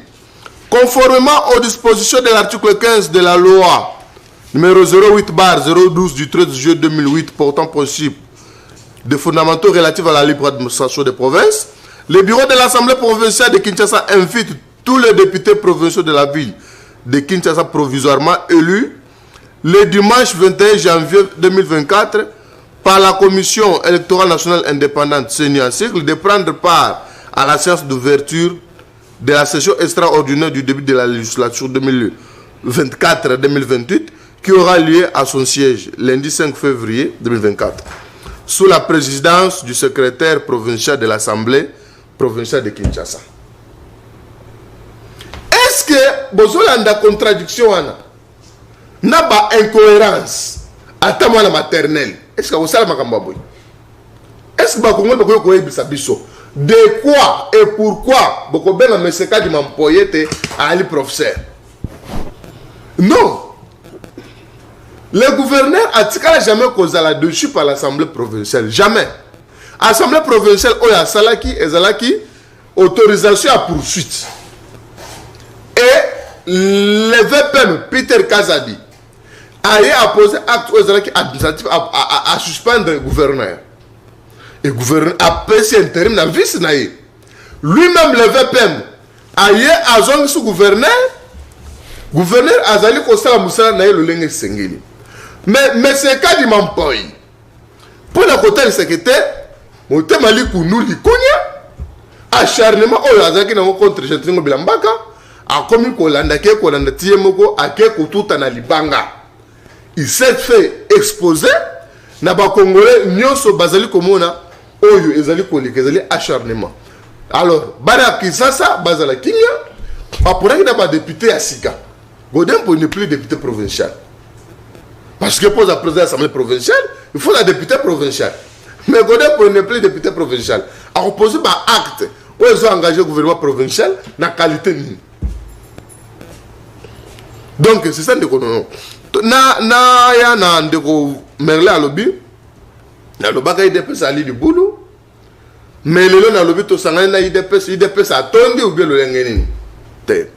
conformément aux dispositions de l'article 15 de la loi numéro 08/012 du 13 juillet 2008 portant principe de fondamentaux relatifs à la libre administration des provinces, le bureau de l'Assemblée provinciale de Kinshasa invite tous les députés provinciaux de la ville de Kinshasa provisoirement élus le dimanche 21 janvier 2024 par la Commission électorale nationale indépendante CENI en cycle de prendre part à la séance d'ouverture de la session extraordinaire du début de la législature 2024-2028 qui aura lieu à son siège lundi 5 février 2024 sous la présidence du secrétaire provincial de l'Assemblée provinciale de Kinshasa. Est-ce que vous avez une contradiction n'a pas incohérence à la maternelle? Est-ce que vous avez une est-ce que vous avez une de quoi et pourquoi beaucoup bien à monsieur Kadi m'employé à aller professeur? Non. Le gouverneur a jamais causé là-dessus par l'Assemblée provinciale. Jamais. Assemblée provinciale, oya salaki ezalaki autorisation à poursuite. Et le VPM Peter Kazadi a posé acte administratif à suspendre le gouverneur. Et le gouverneur a passé intérim dans le vice. Lui-même, le VPM, a eu à zone sous gouverneur. Gouverneur a zali kosala musala na le lenge sengeli. Mais c'est Kadi Mampoy. Pour le côté du secrétaire, mon temali kounou likonya, acharnement oyo azaki na contre Jentringo Bilambaka, a commis kolanda ke kolanda tiemoko a ke kotuta na libanga. Il s'est fait exposer na ba congolais nyonso bazali komona oyo ezali kolika ezali acharnement. Alors bana kisasa bazala kinya apuraki na ba député à Sika. Godin Poy n'est plus député provincial. Parce que pour la présidence de l'Assemblée provinciale, il faut la députée provinciale. Mais Godin Poy n'est plus député provincial. A opposé par acte où ils ont engagé le gouvernement provincial dans la qualité de. Donc c'est ça que nous avons. Merle à lobby, na lobaka IDPS ali du boulot, mais le na lobby to sangana na IDPS a tondi ou bien le lengeni. Te.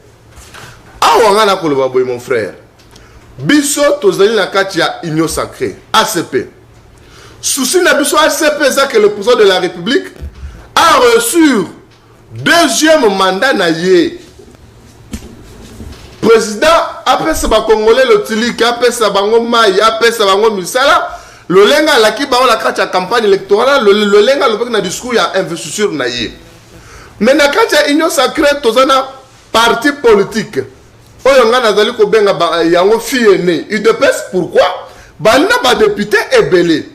Awa na koloba boy mon frère. Biso tozali na kati ya union sacrée ACP. Souci na biso ACP ça que le président de la République a reçu deuxième mandat na ye. Président apesa ba congolais le tili ka apesa bango mai apesa bango misala le lenga la ki ba on la kacha campagne électorale le lenga le na discours ya investiture na ye mais na kacha union sacrée tozana parti politique oyo nga nazali ko benga yango fiene UDPS pourquoi bana ba député ebelé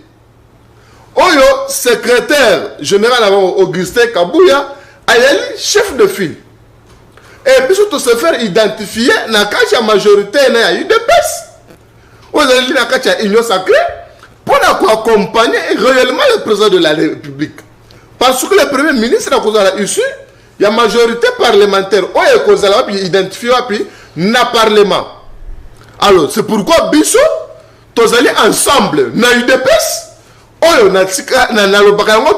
oyo secrétaire général avant Augustin Kabuya ayeli chef de file et puis surtout se faire identifier na kacha majorité na UDPS oyo na kacha union sacrée pour accompagner réellement le président de la République. Parce que le premier ministre a issu, il y a majorité parlementaire. On a identifié na parlement. Alors, c'est pourquoi Bisso, tous allés ensemble, na UDPS, on a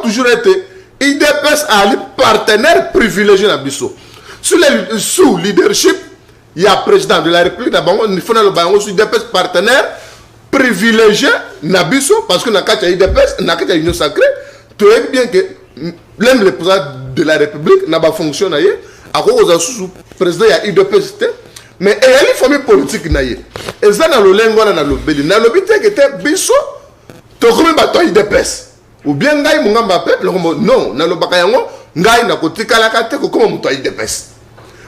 toujours été UDPS à partenaire privilégié na Bisso. Sous leadership, il y a président de la République, il faut que UDPS partenaire privilégié Nabiso parce que Nakata IDPS, Nakata Union Sacrée, tu sais bien que même le président de la République n'a pas fonctionné à cause du président de IDPS, mais il y a une famille politique. Et ça, dans le lingue, dans le béli, dans le béli, qui était Biso, tu as battu IDPS. Ou bien, Ngaï, mon peuple, non, dans le Bakayango, Ngaï n'a pas été calacate, comme tu as IDPS.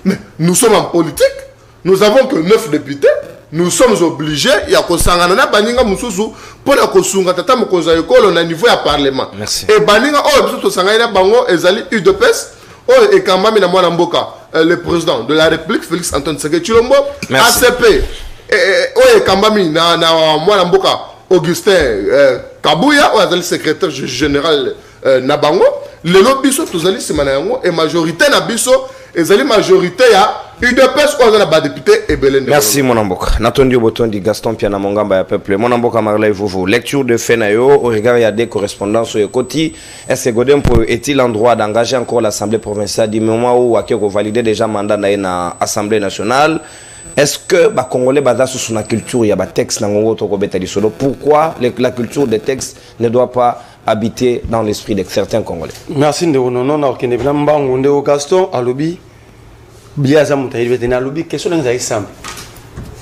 Mais nous sommes en politique, nous avons que 9 députés. Nous sommes obligés, il y a Kosangana, Baninga Moussousou, pour la Kosunga, Tata Mokoza Ekolo, on a niveau à parlement. Merci. Et Baninga, oh, Sangana, Bango, Ezali, UDPS, oh, et Kambami Namwana Mboka, le président de la République, Félix Antoine Tshisekedi Tshilombo, ACP, oh, et Kambami, Namwana Mboka, Augustin Kabuya, oh, Ezali, secrétaire général Nabango, le lobby, tous allés, c'est Manayango, et majorité Nabiso, Ezali, majorité, ya. Merci mon amboka. Natondi Botondi Gaston Piana Mongamba ya peuple. Mon amboka Marley Vovo. Lecture de fait nayo au regard il y a des correspondances au Koti. Est-ce que Godem est-il en droit d'engager encore l'Assemblée provinciale du moment où Akeko validé déjà mandat dans l'Assemblée nationale? Est-ce que les Congolais basés sur la culture, il y a des textes dans solo? Pourquoi la culture des textes ne doit pas habiter dans l'esprit de certains Congolais? Merci de Gaston Alobi. Biaza mutaïri betena lobi question nga example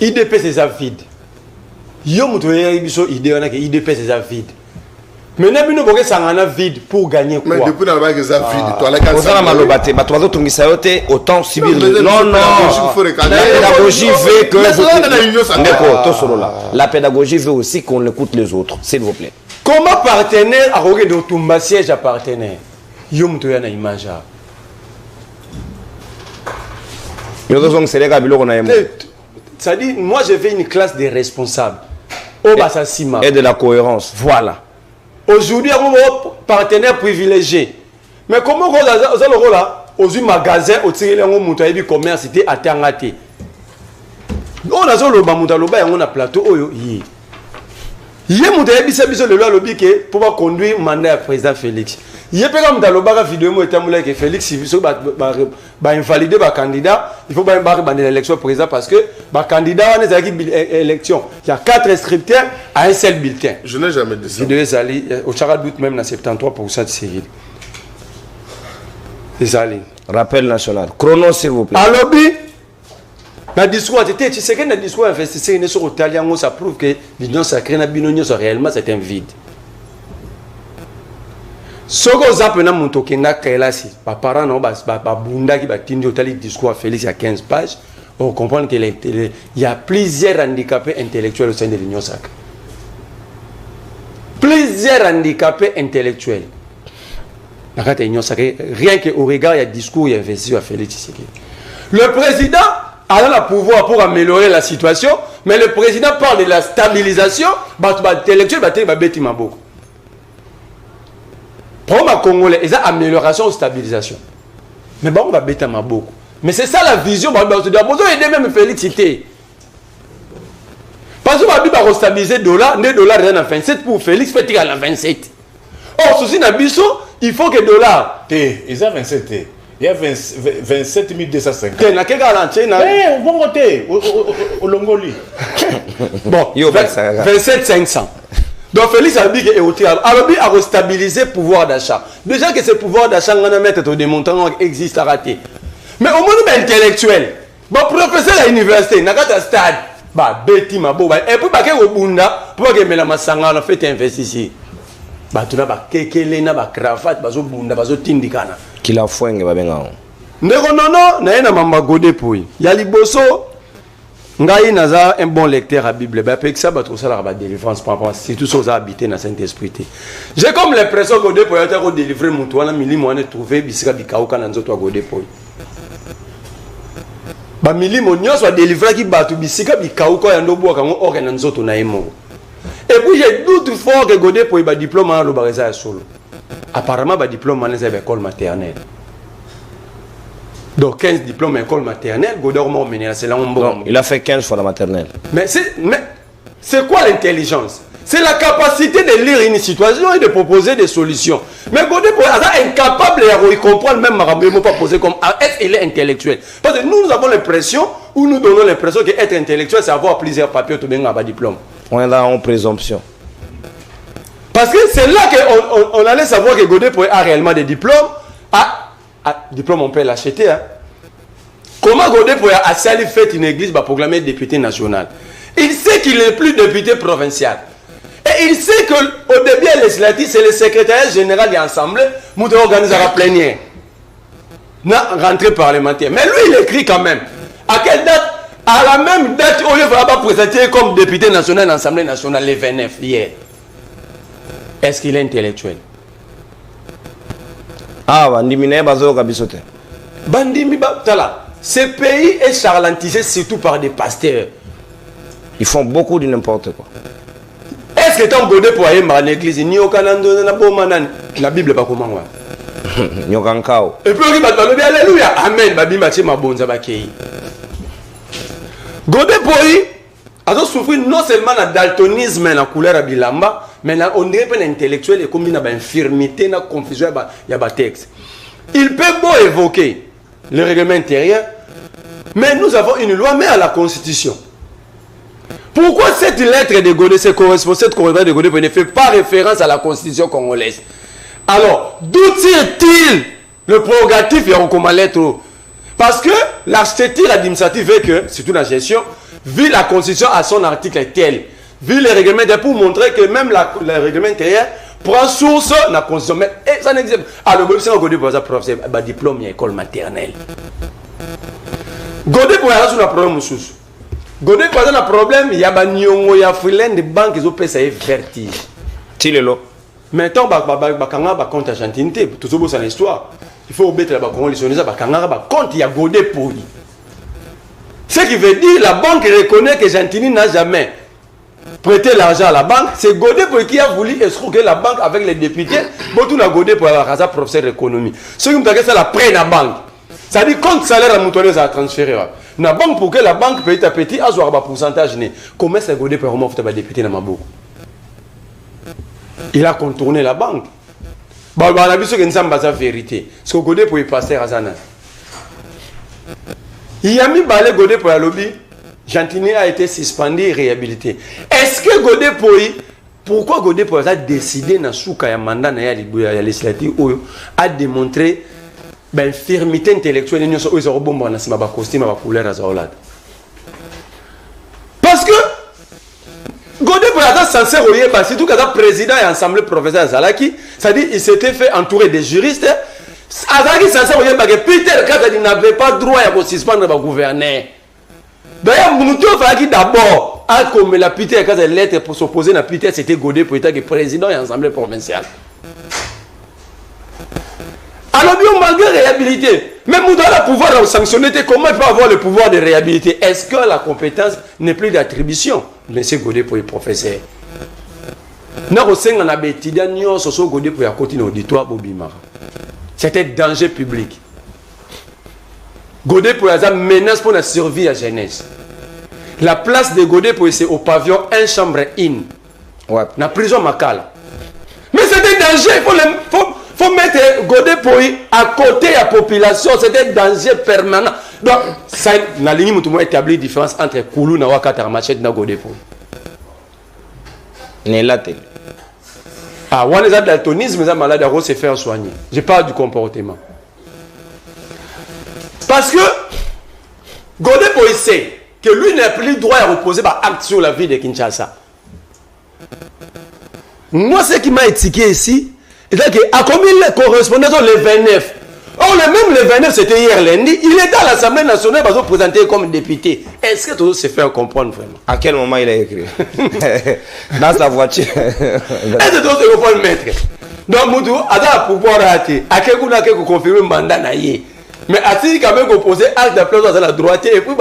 IDP c'est vide yo mutoye biso idée on a que IDP c'est vide mais na bino boke sangana vide pour gagner quoi mais depuis dans la vide toi la cancer on a malobate ba toi tungisa yote autant subir non la pédagogie veut que la pédagogie veut aussi qu'on écoute les autres s'il vous plaît. Comment partenaire a regardé de tomba siège à partenaire yo mutoye na image ça dit, moi je fais une classe de responsables. Et de la cohérence. Voilà. Aujourd'hui, on a un partenaire privilégié. Mais comment on a là aux magasins, au commerce, c'était à Tangate. On a un plateau. Il y a un pour conduire le mandat du président Félix. Il y a un vidéo que Félix va invalider le candidat. Il faut pas l'élection président parce que le candidat a une élection. Il y a 4 inscripteurs à un seul bulletin. Je n'ai jamais dit ça. Au Charadout, même dans 73% de civils. C'est ça. Rappel national. Chrono, s'il vous plaît. Alors, dans le discours, tu sais que dans le discours investisseur sur l'Italien, ça prouve que l'union sacrée réellement c'est un vide. Ce que vous appelez les parents qui discours à Félix à 15 pages, on comprend qu'il y a plusieurs handicapés intellectuels au sein de l'Union sacrée. Plusieurs handicapés intellectuels. Rien qu'au regard, il y a discours, il y a investi à Félix Tshisekedi. Le président a le pouvoir pour améliorer la situation, mais le président parle de la stabilisation, intellectuel, pour les Congolais, il y a amélioration ou stabilisation. Mais bon, on va bêter beaucoup. Mais c'est ça la vision. On doit aider même Félix Tshisekedi. Parce qu'on va stabiliser $, les dollars sont à 27 pour Félix, fait à 27. Or, ceci n'a pas il faut que $. Ils ont 27. Il y a 27 250. Il y a quel garantie? On va voter au Longoli. Bon, 27 500. Donc Félix a dit qu'il a restabilisé le pouvoir d'achat. Déjà que ce pouvoir d'achat, on a mettre des montants existent à rater. Mais au monde intellectuel, bon professeur à l'université, n'a pas de stade, bah bêti ma beau, et puis bah qu'est au bunda, pour que la masanga on fait investi ici batuna ba kekele na ba cravate bazo bunda bazo tindikana kila fwenge babenga ndeko nono na ena mamba Godé Poyi ya liboso ngai naza un bon lecteur à Bible ba pe que ça ba trop ça la délivrance par rapport c'est tout ça aux habité na Saint-Esprit. J'ai comme l'impression que Godé Poyi a été délivrer mutu wana milimo wana trouver bisika bikauka na nzoto wa Godé Poyi ba milimo nyonso a délivrer ki batu bisika bikauka ya ndobo kango oke na nzoto na emo. Et puis j'ai doute fort que Godé Poyi ba diplôme en lobareza ya solo. Apparemment ba diplôme en école maternelle. Donc 15 diplômes école maternelle, Godé c'est là où non, il a fait 15 fois la maternelle. Mais c'est quoi l'intelligence? C'est la capacité de lire une situation et de proposer des solutions. Mais Godé Poyi est incapable de comprendre même Marabou, pas poser comme est-ce qu'il est intellectuel. Parce que nous avons l'impression, ou nous donnons l'impression qu'être intellectuel, c'est avoir plusieurs papiers tout bien un diplôme. On est là en présomption. Parce que c'est là qu'on allait savoir que Godé Poyi a réellement des diplômes. Diplôme, on peut l'acheter. Hein? Comment Godé Poyi a fait une église pour proclamer député national? Il sait qu'il n'est plus député provincial. Et il sait qu'au début législatif, c'est le secrétaire général de l'Assemblée qui organise la plénière. La rentrée parlementaire. Mais lui, il écrit quand même. À quelle date? À la même date, on va présenter comme député national de l'Assemblée nationale, le 29 hier. Est-ce qu'il est intellectuel? Ah, Bandimi n'est pas Kabisote. Bandimi Tala. Ce pays est charlantisé surtout par des pasteurs. Ils font beaucoup de n'importe quoi. Est-ce que tant Godé Poyi dans l'église, ni au Canada, la Bible pas comment? Nyokankao. Et puis on dit alléluia, amen, babi maché ma bonza bakei. Godé Poyi a souffert non seulement le daltonisme et la couleur à bilamba, mais on dirait pas l'intellectuel et comme une infirmité, une confusion, il y a des textes. Il peut beau évoquer le règlement intérieur, mais nous avons une loi, mais à la Constitution. Pourquoi cette lettre de Godé, cette correspondance de Godé ne fait pas référence à la Constitution congolaise? Alors, d'où tire-t-il le prérogatif et lettre? Parce que l'architecture administrative veut que, surtout la gestion, vu la Constitution à son article tel, vu les règlements pour montrer que même le règlement intérieur prend source de la Constitution. Mais ça n'existe pas. Alors, si on Godé Poyi a un diplôme à l'école maternelle. Godé Poyi a un problème sous. Godé Poyi a un problème, il y a un nyongo, il y a freelance de banque qui ont payé vertige. Tilelo. Maintenant, il compte Argentinité, tout ça, c'est l'histoire. Il faut obéir la compte, il y a Godé Poyi. Ce qui veut dire la banque reconnaît que Gentini n'a jamais prêté l'argent à la banque. C'est Godé Poyi qui a voulu escroquer la banque avec les députés. Pour tout la Godé Poyi avoir un professeur d'économie. Ce qui me dit que ça la prête la banque. Ça dit compte salaire à Moutonné à transférer. La banque pour que la banque petit à petit a un pourcentage. Comment est-ce que Godé Poyi vraiment fait député dans ma boucle? Il a contourné la banque. On a vu ce que nous avons la vérité. Ce que Godé Poyi passer à Zana. Il y a mis balai Godé Poyi à lobby. Gentini a été suspendu et réhabilité. Est-ce que Godé Poyi, pourquoi Godé Poyi a décidé dans le mandat de la législative a démontré l'infirmité intellectuelle de costume et couleur? Parce que Godé Poyi est censé regarder, surtout quand le président et l'Assemblée professeur Zalaki, c'est-à-dire qu'il s'était fait entourer des juristes. Azalaki est censé regarder que Peter Kazadi n'avait pas droit à suspendre le gouverneur. D'ailleurs, Moutou Faki d'abord a comme la Peter Kazadi lettre pour s'opposer à Peter, c'était Godé Poyi qui est président et l'Assemblée provinciale. Alors, malgré réhabilité, même Moutou a le pouvoir de sanctionner, comment il peut avoir le pouvoir de réhabiliter? Est-ce que la compétence n'est plus d'attribution? Monsieur Godé Poyi professeur. C'était danger public. Godé Poyi a menace pour la survie de la jeunesse. La place de Godé Poyi c'est au pavillon 1 chambre in. Ouais. Dans la prison Makala. Mais c'était danger. Il faut mettre Godé Poyi à côté de la population. C'était danger permanent. Donc, ça, la ligne où établi la différence entre Koulou, Nawaka, Tarmachet et Godé Poyi. Nélate. Ah, on a daltonisme, on a malade à se faire soigner. Je parle du comportement. Parce que Godé Poyi sait que lui n'a plus le droit à reposer par acte sur la vie de Kinshasa. Moi, ce qui m'a étiqué ici, c'est qu'à combien les correspondants sont les 29? Oh, même le 29, c'était hier lundi. Il était à l'Assemblée nationale pour se présenter comme député. Est-ce que tout se fait comprendre vraiment? À quel moment il a écrit? Dans sa voiture. Est-ce que tout se comprend, maître? Donc, Moudou, à pouvoir rater, à quel coup, on confirme le mandat naïe. Mais à ce quand même opposé acte d'applaudissement à la droite et puis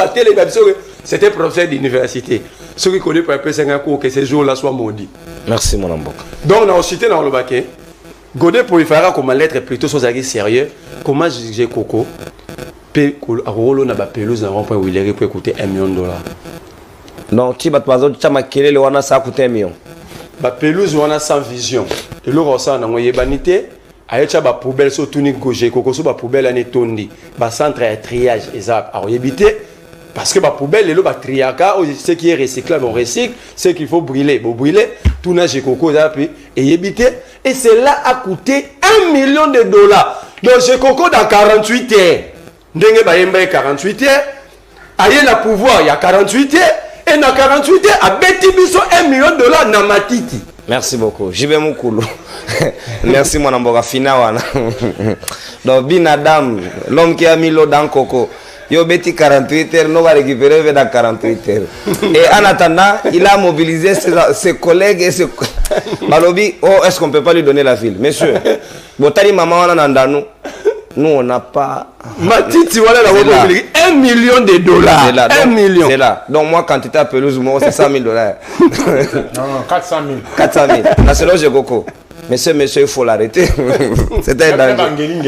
c'était professeur d'université. Ceux qui connaissent pas c'est un cours que ces jours-là soient maudits. Merci mon amboka. Donc on a cité dans le baquet. Godé pour y faire comme lettre plutôt sur sérieux. Comment j'ai Coco à rolo na ba pelouse na rond-point où il est pour coûter $1 million. Donc tu vas te baser tu makele le wana ça coûte $1 million. Ba pelouse wana sans vision. Et le ressent na ngoyebanité. Ayecha ba poubelle so tuni gauche Coco so ba poubelle ane tondi. Ba centre à triage exact. Alors yebité parce que ba poubelle le ba triaka ce qui est recyclable on recycle, ce qu'il faut brûler. Bon brûler tout na chez Coco et yebité et cela a coûté $1 million. Donc chez Coco dans 48 heures. Ndenge ba yemba 48 heures. Aye la pouvoir il y a 48 heures et dans 48 heures a beti biso $1 million na matiti. Merci beaucoup. Jibe Mukulu. Merci mon amboka finawana. Donc Binadam, l'homme qui a mis l'eau dans Coco. Yo beti 48 heures, on va récupérer dans 48 heures. Et en attendant, il a mobilisé ses collègues et ses... Balobi, oh, est-ce qu'on peut pas lui donner la file? Monsieur, Botali maman on a dans nous on n'a pas... Matiti, voilà la mobilisé. $1 million. C'est là. 1 million. C'est là. Donc moi, quand tu es à pelouse, moi, c'est $100 000. Non, 400 000. 400 000. Là, c'est là, j'ai Coco. Monsieur, il faut l'arrêter. C'était un danger.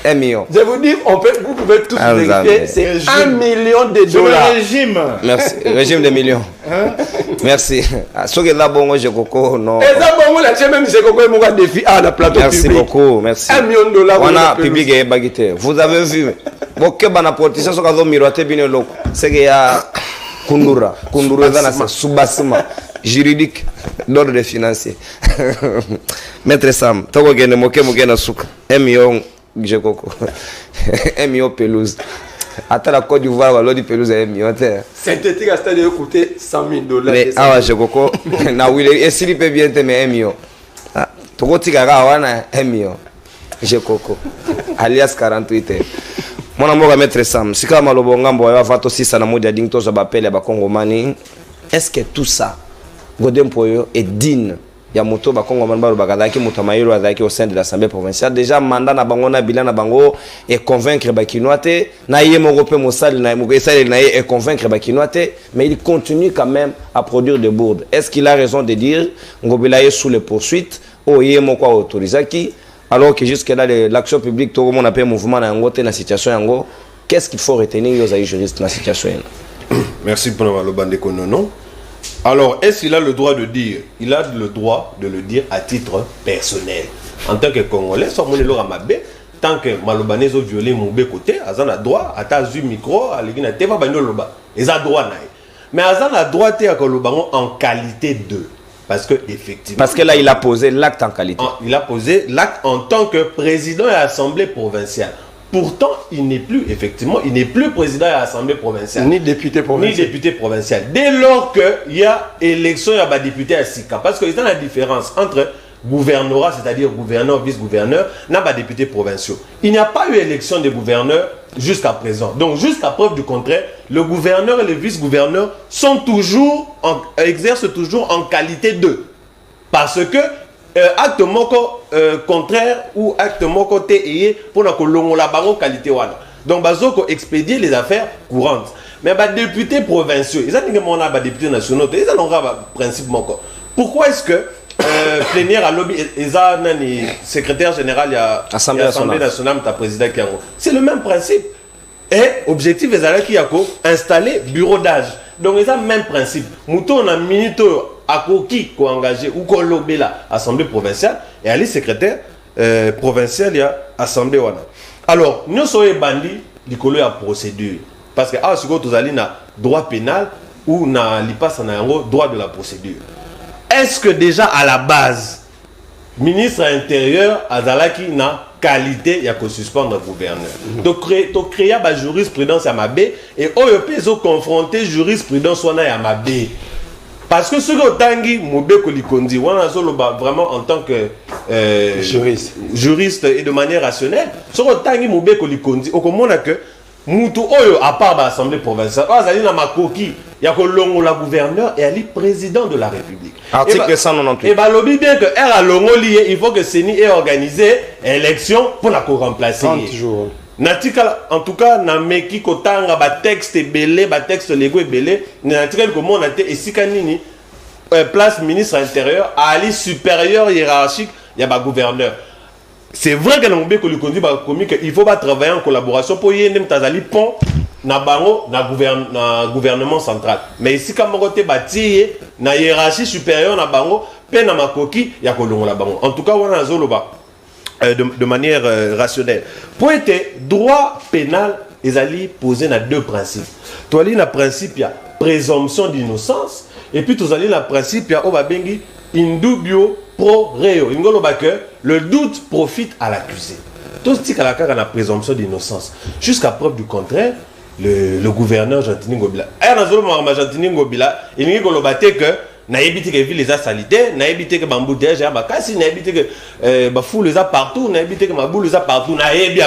1 million. Je vous dis, vous pouvez tous vérifier, c'est $1 million. C'est le régime. Merci. Régime de millions. Merci. Ce que là, bon, j'ai Coco, non. Et ça, bon, là, même si Coco est un défi à la plateau merci public. Beaucoup, merci. $1 million. On a public et baguette. Vous avez vu, beaucoup de politiciens sont quand miroiter bien le c'est qu'il y a Kundura c'est sous-bassement juridique d'ordre des financiers. Maître Sam, toko gene moke na souka. 1 million Jekoko. 1 million pelouse. Attends la Côte d'Ivoire, va l'autre pelouse 1 million. Synthétique à stade de coûter $100 000. Mais ah Jekoko, na wile et s'il peut bien te mais 1 million. Ah, toko tigara wana 1 million. Jekoko. Alias 48 heures. Mon amour Maître Sam, si comme le bon gambo va faire aussi ça na modia ding to so bapele ba Kongomani. Est-ce que tout ça Godem Poyo est digne ya moto ba Kongomani ba bakadaki moto mayiro azaki au sein de l'Assemblée provinciale déjà mandat na bango na bilan na bango et convaincre ba Kinoate na yé européen mosal na mokesal na et convaincre ba Kinoate mais il continue quand même à produire des bourdes. Est-ce qu'il a raison de dire ngobela est sous les poursuites o yé moko autorisaki alors que jusque là l'action publique tout le monde appelle mouvement na ngote na situation yango qu'est-ce qu'il faut retenir aux juristes dans la situation? Merci pour le bandeko non. Alors, est-ce qu'il a le droit de dire? Il a le droit de le dire à titre personnel. En tant que Congolais, sans mon Ramabé, tant que Malobanais ont violé mon côté, Azan a droit, à ta micro, à l'égine, à Teva Bagnoloba. Ils ont droit. Mais Azan a droit à Kolobango en qualité de. Parce que, effectivement. Parce que là, il a posé l'acte en qualité. Il a posé l'acte en tant que président de l'Assemblée provinciale. Pourtant, il n'est plus, effectivement, il n'est plus président de l'Assemblée provinciale. Ni député provincial. Ni député provincial. Dès lors qu'il y a élection, il y a des députés à Sika. Parce qu'il y a la différence entre gouvernorat, c'est-à-dire gouverneur, vice-gouverneur, n'a pas députés provinciaux. Il n'y a pas eu élection des gouverneurs jusqu'à présent. Donc, jusqu'à preuve du contraire, le gouverneur et le vice-gouverneur exercent toujours en qualité d'eux. Parce que acte moko contraire ou acte moko te pour na kolongo la bango qualité wana. Donc bazoko expédier les affaires courantes. Mais ba députés provinciaux, ils ont mon ba députés nationaux, ils ont un principe moko. Pourquoi est-ce que plénière à lobby eza nani secrétaire général ya Assemblée nationale ta président Kiango. C'est le même principe. Et objectif ezala ki yako installer bureau d'âge. Donc ils ont le même principe. Mouton na minute à qui engagé ou qu'on lobé la Assemblée provinciale et aller secrétaire provincial il y a Assemblée wana. Alors nous sommes bandits du colo à procédure parce que ah si vous allez na droit pénal ou na lipas na droit de la procédure. Est-ce que déjà à la base ministre intérieur azalaki na qualité ya ko suspendre gouverneur. Donc créer ba jurisprudence à Mabé et oyo peso confronter jurisprudence wana ya Mabé. parce que ce que Tanguy Mobeko Likondi, vraiment en tant que juriste et de manière rationnelle, ce que Tanguy Mobeko Likondi, au comment on a que Moutou Oyo, à part l'Assemblée provinciale, il y a Makoki, il y a la gouverneur et Ali président de la République. Article 198. Et bah, lobby bien que R Longo lié, il faut que Seni ait organisé élection pour la remplacer. 30 jours. En tout cas, na meki kotanga ba texte belé, ba texte légaux belé, na tika comment on a été ici kanini place ministre intérieur à Ali supérieur hiérarchique, il y a ba gouverneur. C'est vrai que l'on que le conduit ba commis qu'il faut pas travailler en collaboration pour y aller tazali pont na bango na gouvernement central. Mais ici quand on te bâti na hiérarchie supérieure na bango, pe na makoki ya kolongo la bango. En tout cas, on a zoloba. De manière rationnelle. Pour être droit pénal, ils allaient poser deux principes. Tu as le principe, il y a présomption d'innocence, et puis tu as le principe, il y a indubio pro reo. Le doute profite à l'accusé. Tout ce qui est la présomption d'innocence. Jusqu'à preuve du contraire, le gouverneur Jantini Ngobila. Jantini Ngobila, il dit que n'a évité que les a salité, n'a évité que bambouteillage, n'a évité que bafou les a partout, n'a évité que mabou les a partout, n'a évité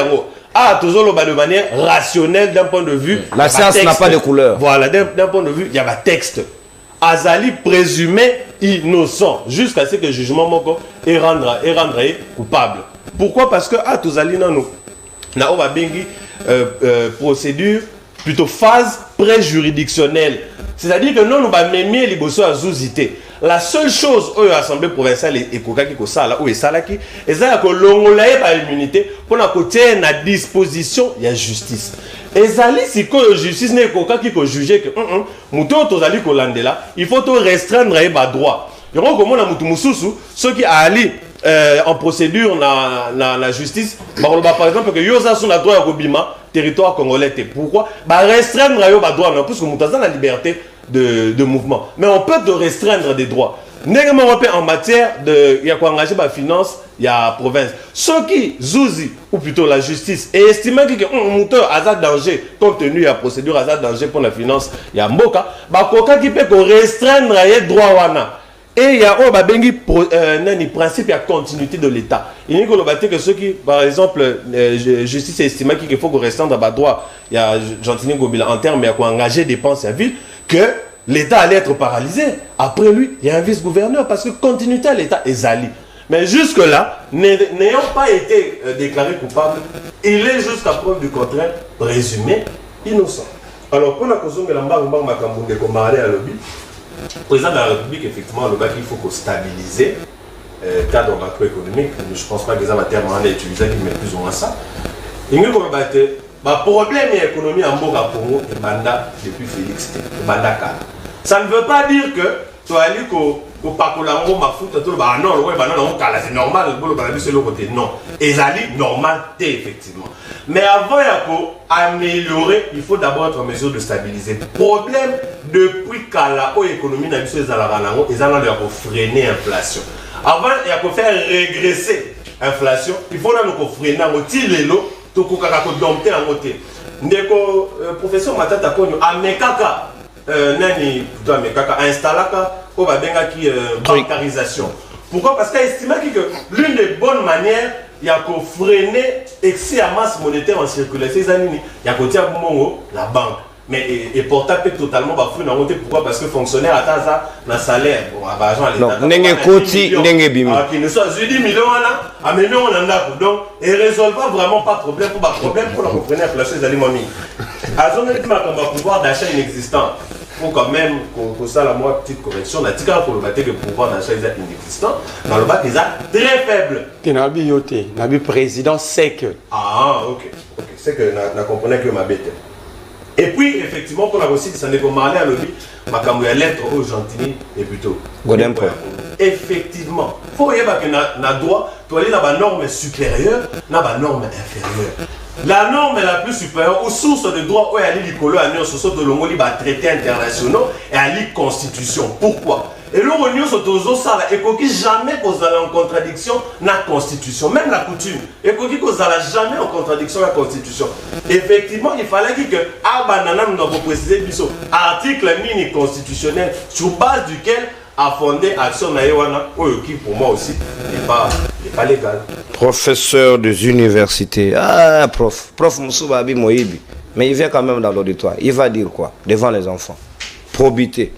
toujours de manière rationnelle d'un point de vue. La science n'a pas de couleur. Voilà, d'un point de vue, il y a un texte. Azali présumé innocent jusqu'à ce que le jugement moko est rendre coupable. Pourquoi? Parce que Azali na on va bengi procédure plutôt phase pré-juridictionnelle. C'est-à-dire que nous, nous avons mis les bossos à zouzité. La seule chose où l'Assemblée provinciale est salaki, c'est que l'on a l'immunité pour la côté à disposition de la justice. Et si la justice n'est pas juger que il faut restreindre les droits. Ceux qui allent en procédure dans la justice, par exemple, que Yosa sont droit à Robima, territoire congolais. Pourquoi? Restreindre les droits, parce que nous avons la liberté de mouvement. Mais on peut te restreindre des droits. En matière de engager la finance, il y a la province. Ceux qui zouzi, ou plutôt la justice, et estiment que moteur a danger, compte tenu de la procédure a danger pour la finance, il y a Mboka, qui peut restreindre les droits. Et il y a un principe de continuité de l'État. Il y a que ceux qui, par exemple, justice estime qu'il faut restreindre les droits, il y a Jantini Ngobila en termes d'engager des dépenses à ville, que l'État allait être paralysé. Après lui, il y a un vice-gouverneur parce que continuité à l'État est zali. Mais jusque-là, n'ayant pas été déclaré coupable, il est jusqu'à preuve du contraire présumé innocent. Alors, pour la cause de le président de la République, effectivement, le bac, il faut stabiliser le cadre macroéconomique. Je ne pense pas que les amateurs m'en aient utilisé, mais plus ou moins ça. Il y a un problème de l'économie en Boga pour nous, depuis Félix, ça ne veut pas dire que tu as dit que Pakolango m'a foutu, non, c'est normal, c'est le côté. Non, c'est normal, effectivement. Mais avant d'améliorer, il faut d'abord être en mesure de stabiliser. Problème depuis que l'économie n'a pas freiner l'inflation. Avant, il faut faire régresser l'inflation. Il faut freiner l'inflation. Dompter en côté. Ndeko professeur Matata Konyo amekaka nani plutôt amekaka installaka au babenga qui bancarisation. Pourquoi? Parce qu'il estime que l'une des bonnes manières il y a qu'au freiner excès à masse monétaire en circulation ces années il y a côté à la banque. Mais et portable totalement bafoué dans côté. Pourquoi? Parce que fonctionnaire à Taza na salaire bon argent à l'État. Non, n'engé koti n'engé bimi. Qui ne soit 10 millions là, à millions on en a donc et résolve vraiment pas problème pour problème pour la comprenir inflation des aliments. À zone de ma pouvoir d'achat inexistant. Faut quand même qu'on ça la moi petite correction la tika pour le battre que pouvoir d'achat est inexistant dans le bas déjà très faible. Qui n'a bioté, n'a bu président sec. Ah OK. C'est que na comprenait que ma bête. Et puis, effectivement, pour la Russie, ça n'est pas mal à l'objet, ma caméra lettre au Gentini et plutôt. Effectivement, il faut que na droit, tu as la norme supérieure, la norme inférieure. La norme la plus supérieure aux sources de droit où elle est l'icolo à nous sur de l'ongoli traités internationaux et à la constitution. Pourquoi? Et là, on nous sommes ça, et qu'on jamais qu'on a en contradiction la constitution, même la coutume. Et qu'on a jamais en contradiction la constitution. Effectivement, il fallait que Abanana nous avons précisé article mini constitutionnel sur base duquel a fondé Action Naïwana, qui pour moi aussi n'est pas légal. Professeur des universités. Ah, prof Moussouba Abi Moïbi. Mais il vient quand même dans l'auditoire. Il va dire quoi devant les enfants? Probité.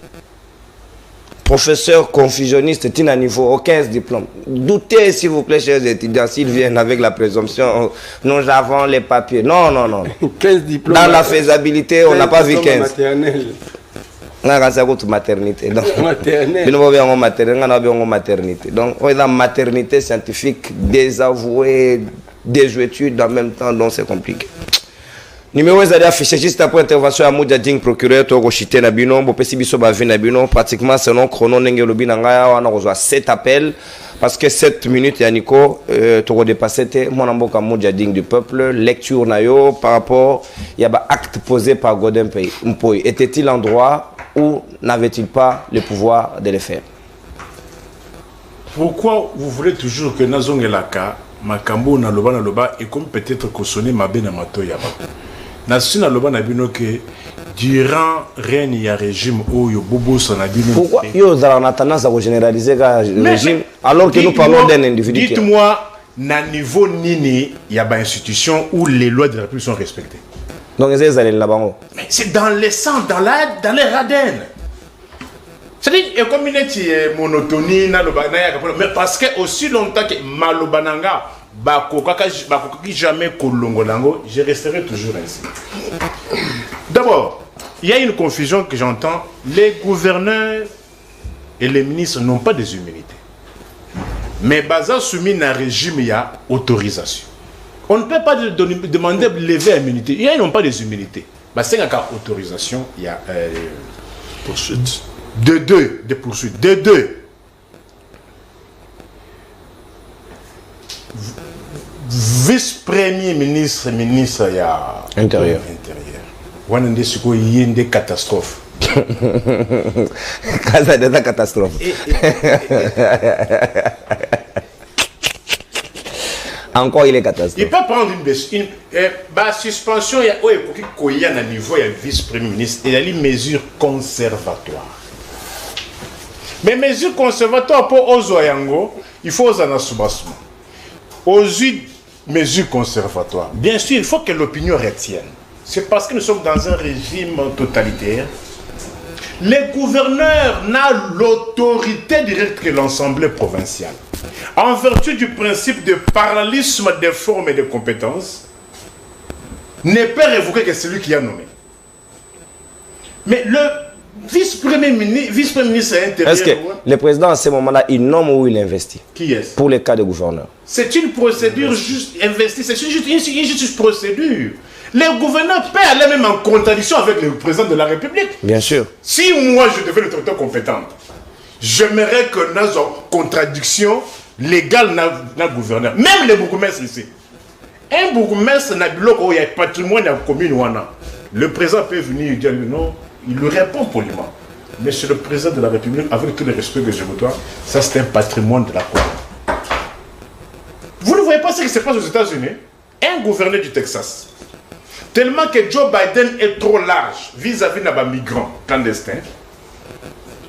Professeur confusionniste, il n'a niveau aucun diplôme. Doutez, s'il vous plaît, chers étudiants, s'ils viennent avec la présomption, nous avons les papiers. Non, non, non. 15 diplômes. Dans la faisabilité, on n'a pas vu 15. Maternelle. Maternité. Donc, maternité. Donc, la maternité scientifique, désavouée, des études en même temps, donc c'est compliqué. Numéro est affiché juste après intervention à Moudia Ding, procureur, Togo Chité Nabino, Bopesi Biso Bavi Nabino, pratiquement selon chrono Nengelobi Nangaya, on a reçu 7 appels, parce que 7 minutes, Yannico, Togo dépassé, mon amboka Moudia Ding du peuple, lecture Nayo, par rapport, il y a un acte posé par Godin Mpoy. Était-il en droit ou n'avait-il pas le pouvoir de le faire? Pourquoi vous voulez toujours que Nazong Elaka, Makambo, Naloba, et comme peut-être cautionner Mabé Namato Yaba? National Loba Nabino que durant règne il y a régime où yo bobo son abino. Pourquoi yo on a tendance à généraliser le régime alors que nous parlons d'un individu? Dites-moi, na niveau nini il y a une institution où les lois de la République sont respectées. Donc ils allaient là-bas. C'est dans les centres, dans les radins. C'est-à-dire comme une monotonie na loba na ya mais parce que aussi longtemps que malobananga jamais kolongolango, je resterai toujours ainsi. D'abord, il y a une confusion que j'entends. Les gouverneurs et les ministres n'ont pas des immunités. Mais Baza soumis à un régime, il y a autorisation. On ne peut pas demander de lever l'immunité. Ils n'ont pas des immunités. C'est une autorisation, il y a poursuite. De poursuites. De deux. Vice-premier ministre, il y a intérieur. On a des catastrophes. Casa de la catastrophe. Encore il est catastrophe. Il peut prendre une suspension, il y a un niveau, il y a vice-premier ministre, il y a une mesure conservatoire. Mais mesure conservatoire pour Ozoyango, il faut aux anasubasma. Aux mesures conservatoires. Bien sûr, il faut que l'opinion retienne. C'est parce que nous sommes dans un régime totalitaire. Les gouverneurs n'ont l'autorité directe que l'Assemblée provinciale. En vertu du principe de parallélisme des formes et des compétences, ne peut révoquer que celui qui a nommé. Mais le vice-premier ministre intérieur... Est-ce que le président, à ce moment-là, il nomme ou il investit? Qui est-ce? Pour les cas de gouverneur. C'est une procédure juste investie, c'est juste une procédure. Les gouverneurs peuvent aller même en contradiction avec le président de la République. Bien sûr. Si moi je devais l'autorité compétente, j'aimerais que nous ayons contradiction légale dans le gouverneur. Même les bourgmestres ici. Un bourgmestre n'a pas de patrimoine dans la commune. Le président peut venir et dire non, il lui répond poliment. Monsieur le président de la République, avec tout le respect que je vous dois, ça c'est un patrimoine de la commune. Vous ne voyez pas ce qui se passe aux États-Unis? Un gouverneur du Texas, tellement que Joe Biden est trop large vis-à-vis des migrants clandestins,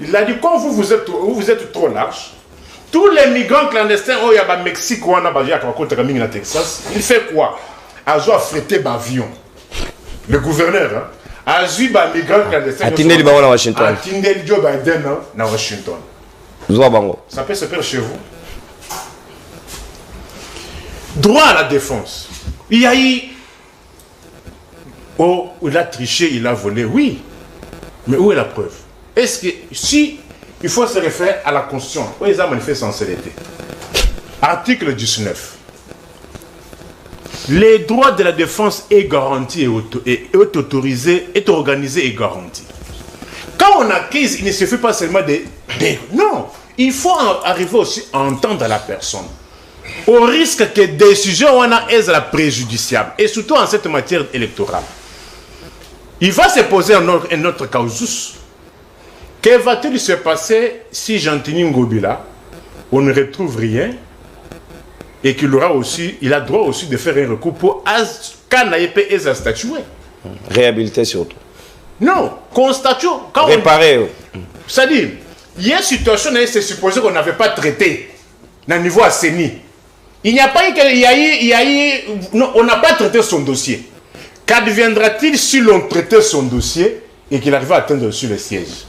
il a dit quand vous êtes trop large, tous les migrants clandestins au Mexique ou en Texas, il fait quoi? Il a affrété l'avion. Le gouverneur a vu les migrants clandestins. Attendez le à Washington. Attendez Joe Biden à Washington. Ça peut se faire chez vous. Droit à la défense. Il y a eu... Oh, il a triché, il a volé, oui. Mais où est la preuve? Est-ce que si il faut se référer à la Constitution, où ils ont manifesté sincérité? Article 19. Les droits de la défense est garanti et est autorisé, est organisé et garanti. Quand on acquise, il ne suffit pas seulement de... Non, il faut arriver aussi à entendre la personne. Au risque que des décisions soient préjudiciables, et surtout en cette matière électorale. Il va se poser un autre causus. Que va-t-il se passer si Jean-Tini Ngobila, on ne retrouve rien et qu'il aura aussi, il a droit aussi de faire un recours pour Kanaïpe et sa statuer. Réhabiliter surtout. Non, constatons. Réparer. C'est-à-dire, il y a une situation, c'est supposé qu'on n'avait pas traité au niveau ASENI. Il n'y a pas eu, non, on n'a pas traité son dossier. Qu'adviendra-t-il si l'on traitait son dossier et qu'il arrive à atteindre sur le siège?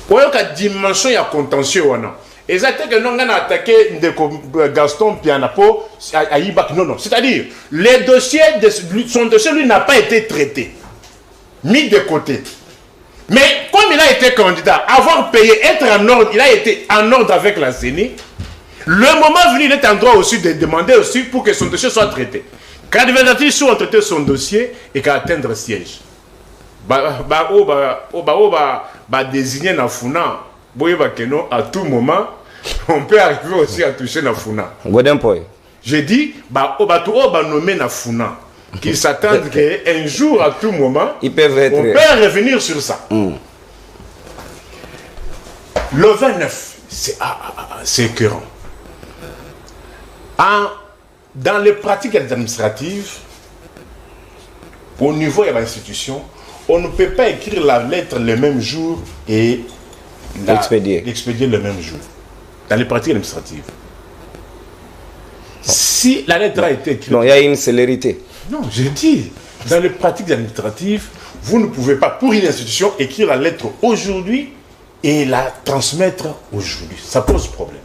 Pour la dimension, il y a contentieux. Exactement que nous avons attaqué Gaston Pianapo à Ibak. Non, non. C'est-à-dire, son dossier, lui, n'a pas été traité. Mis de côté. Mais comme il a été candidat, avoir payé, être en ordre, il a été en ordre avec la CENI. Le moment venu, il est en droit aussi de demander aussi pour que son dossier soit traité. Quand il soit traité son dossier et qu'à atteindre le siège. Désigner na Funa, à tout moment, on peut arriver aussi à toucher na Funa. J'ai dit, nommer na Funa. Qu'ils s'attendent qu'un jour, à tout moment, on peut revenir sur ça. Le 29, c'est écœurant. Dans les pratiques administratives, au niveau de l'institution, on ne peut pas écrire la lettre le même jour et l'expédier le même jour. Dans les pratiques administratives. Si la lettre a été écrite... Non, il y a une célérité. Non, j'ai dit, dans les pratiques administratives, vous ne pouvez pas, pour une institution, écrire la lettre aujourd'hui et la transmettre aujourd'hui. Ça pose problème.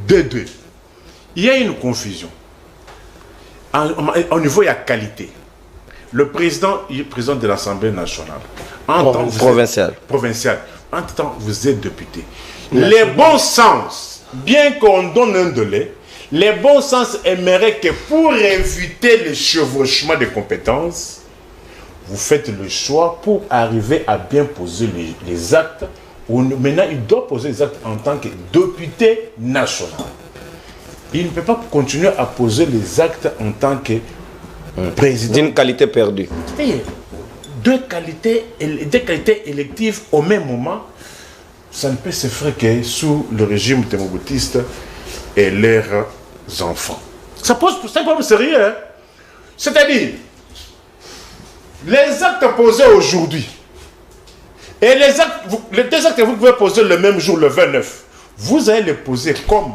Deux. Il y a une confusion. Au niveau de la qualité. Le président de l'Assemblée nationale. Provincial. En temps, vous êtes député. Les bons sens, bien qu'on donne un délai, les bons sens aimeraient que pour éviter le chevauchement des compétences, vous faites le choix pour arriver à bien poser les actes. Maintenant, il doit poser les actes en tant que député national. Il ne peut pas continuer à poser les actes en tant que président. D'une qualité perdue. Deux qualités électives au même moment, ça ne peut se faire que sous le régime démocratiste et leurs enfants. Ça pose un problème sérieux. Hein? C'est-à-dire, les actes posés aujourd'hui et les deux actes que vous pouvez poser le même jour, le 29, vous allez les poser comme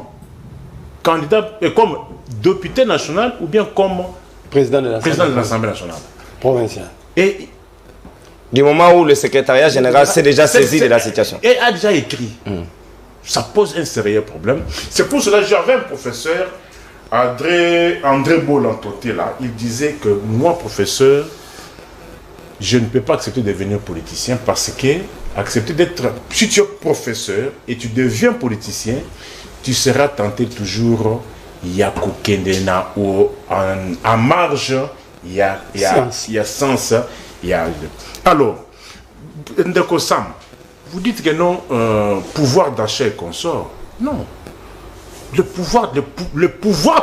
candidat, comme député national ou bien comme président de l'Assemblée nationale. Provincial. Et du moment où le secrétariat général s'est déjà saisi de la situation. Et a déjà écrit. Ça pose un sérieux problème. C'est pour cela que j'avais un professeur, André Bolantoté, là. Il disait que moi, professeur, je ne peux pas accepter de devenir politicien parce que accepter d'être... Si tu es professeur et tu deviens politicien, tu seras tenté toujours... Il y a Koukendena ou en marge, il y a sens, il y a... Alors, Ndeko Sam, vous dites que non, pouvoir d'achat et consort. Non. Le pouvoir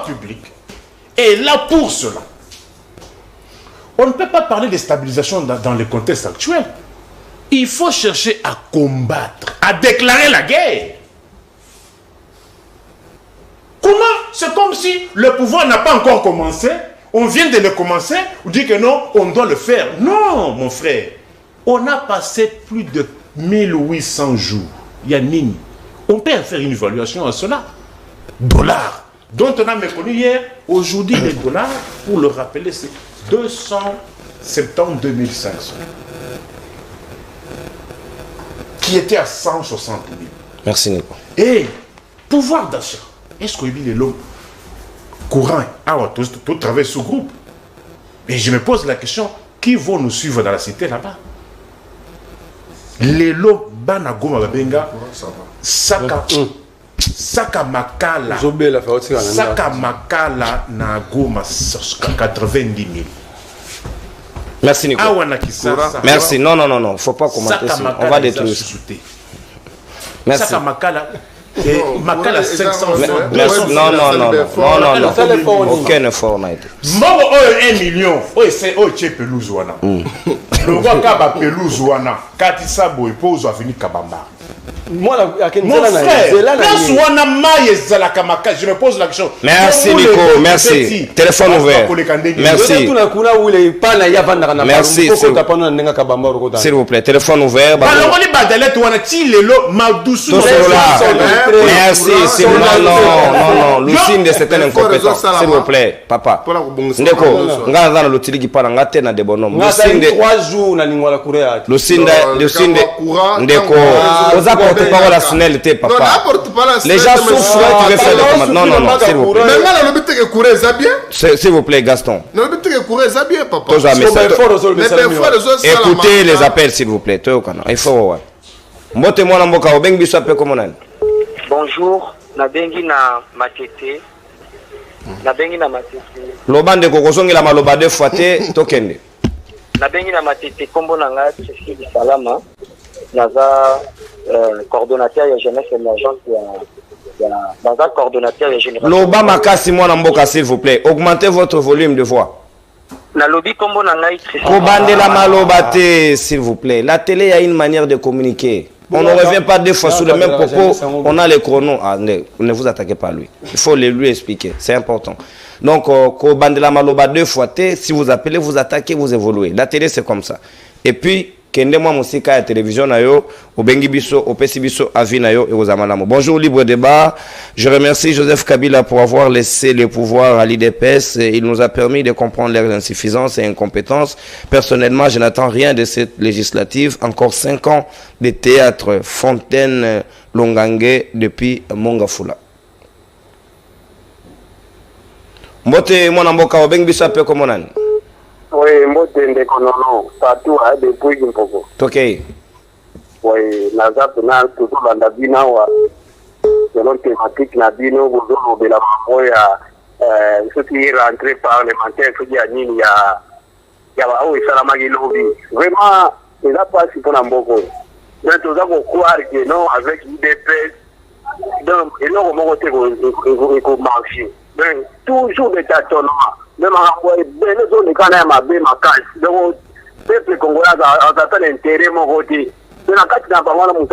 public est là pour cela. On ne peut pas parler de stabilisation dans le contexte actuel. Il faut chercher à combattre, à déclarer la guerre. Comment? C'est comme si le pouvoir n'a pas encore commencé, on vient de le commencer, on dit que non, on doit le faire. Non, mon frère. On a passé plus de 1800 jours. Il y a Nini. On peut faire une évaluation à cela. Dollars, dont on a méconnu hier. Aujourd'hui, les dollars, pour le rappeler, c'est 272 500. Qui était à 160 000. Merci, Nico. Et pouvoir d'achat. Est-ce qu'il y a l'homme courant? Ah, tout travaille sous groupe. Et je me pose la question, qui vont nous suivre dans la cité là-bas? Les lots Banagoma Babenga, Saka Makala, Saka Makala Nagoma 90 000. Merci Nico. Merci. Non. Faut pas commenter ça. On va détruire. Merci. Saka Makala. Et Makala 500. Non. Aucun effort n'a été. Mbongo oyo 1 million. Oyo c'est oyo tche pelouse wana. Le roi Kaba pelouse wana. Kati Sabo epose aveni Kabamba. Mon frère, je me pose la question. Merci Nico, merci. Téléphone ouvert. Merci. Merci. S'il vous plaît, téléphone ouvert. Merci. Non. Lucine de certaines incompétences. S'il vous plaît, papa. Ndeko, ngaza na lotili ki para ngate na de bonhomme. Lucine de 3 jours na lingwa la courir. Lucine de Ndeko. Vous apportez pas relationnalité, papa. Les gens souffrent, tu veux faire des commandes. Non, s'il vous plaît. Mais là, le but est que courir, ça bien. S'il vous plaît, Gaston. Le but est que courir, ça bien, papa. Écoutez les appels, s'il vous plaît. Il faut. Mbote mwana mboka obengi biso ape comme nani. Bonjour, nabengi na matete. Lobande kokosongela maloba 2 fois te tokende. Nabengi na matete kombo nanga Cécile Salama. Naza coordonnateur de jeunesse émergente dans un coordonnateur de génération. Loba makasi mwana mboka s'il vous plaît, augmentez votre volume de voix. Na lobby kombo nanga Kobandela maloba te s'il vous plaît. La télé a une manière de communiquer. On ne revient pas 2 fois sur le même propos. On a les chronos. Ah, ne vous attaquez pas à lui. Il faut lui expliquer. C'est important. Donc, Kobandela maloba 2 fois te. Si vous appelez, vous attaquez, vous évoluez. La télé, c'est comme ça. Et puis, kende moi musika ya télévision na yo obengi biso opesi biso avis na yo et aux amalamo. Bonjour Libre Débat. Je remercie Joseph Kabila pour avoir laissé le pouvoir à l'IDPS. Il nous a permis de comprendre leurs insuffisances et incompétences. Personnellement, je n'attends rien de cette législative. Encore 5 ans de théâtre Fontaine Longange depuis Mongafula. Mbote mwana mboka obengi biso ape komonani. Oui, Mbotende Konono, Tatou a depuis Gimpoko. Ok. Oui, Nazap, toujours dans la Bina, selon thématique, Nabino, Bouzou, Bela Mamoya, ce qui est rentré parlementaire, ce qui est il y a Salamagi Lobby. Vraiment, il n'a pas si pour Namboko. Mais tout ça, pour croire que non, avec l'IDPS, donc, et non, comment on marché. Toujours des tâtonnements. Même les zones quand même à bien ma casse. Donc, peuple congolais a un intérêt mon côté. C'est la carte n'a pas mal même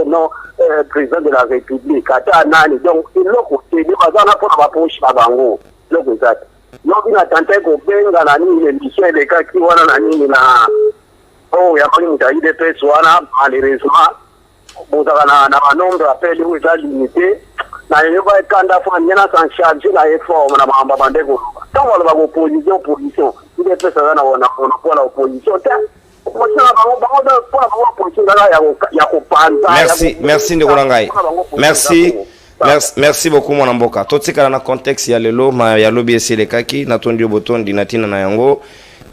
non président de la République à Nani. Donc, il l'a côté de Bazana pour la poche à Bango. Donc, ça. Donc, il a tenté qu'on benga la nuit, l'émission des cas qui vont la nuit là. Oh, il y a pas une taille de personnes, malheureusement. Vous avez un nombre d'appels où il est limité. Na yoba kanda fo nyana san charge na effort na mamba bandeko tant wala ba opposition il est pesa na wana pour la opposition merci Ndekolangai merci beaucoup mon mboka totikala na contexte ya lelo ma ya lobi esele kaki na tondi botondi na tina na yango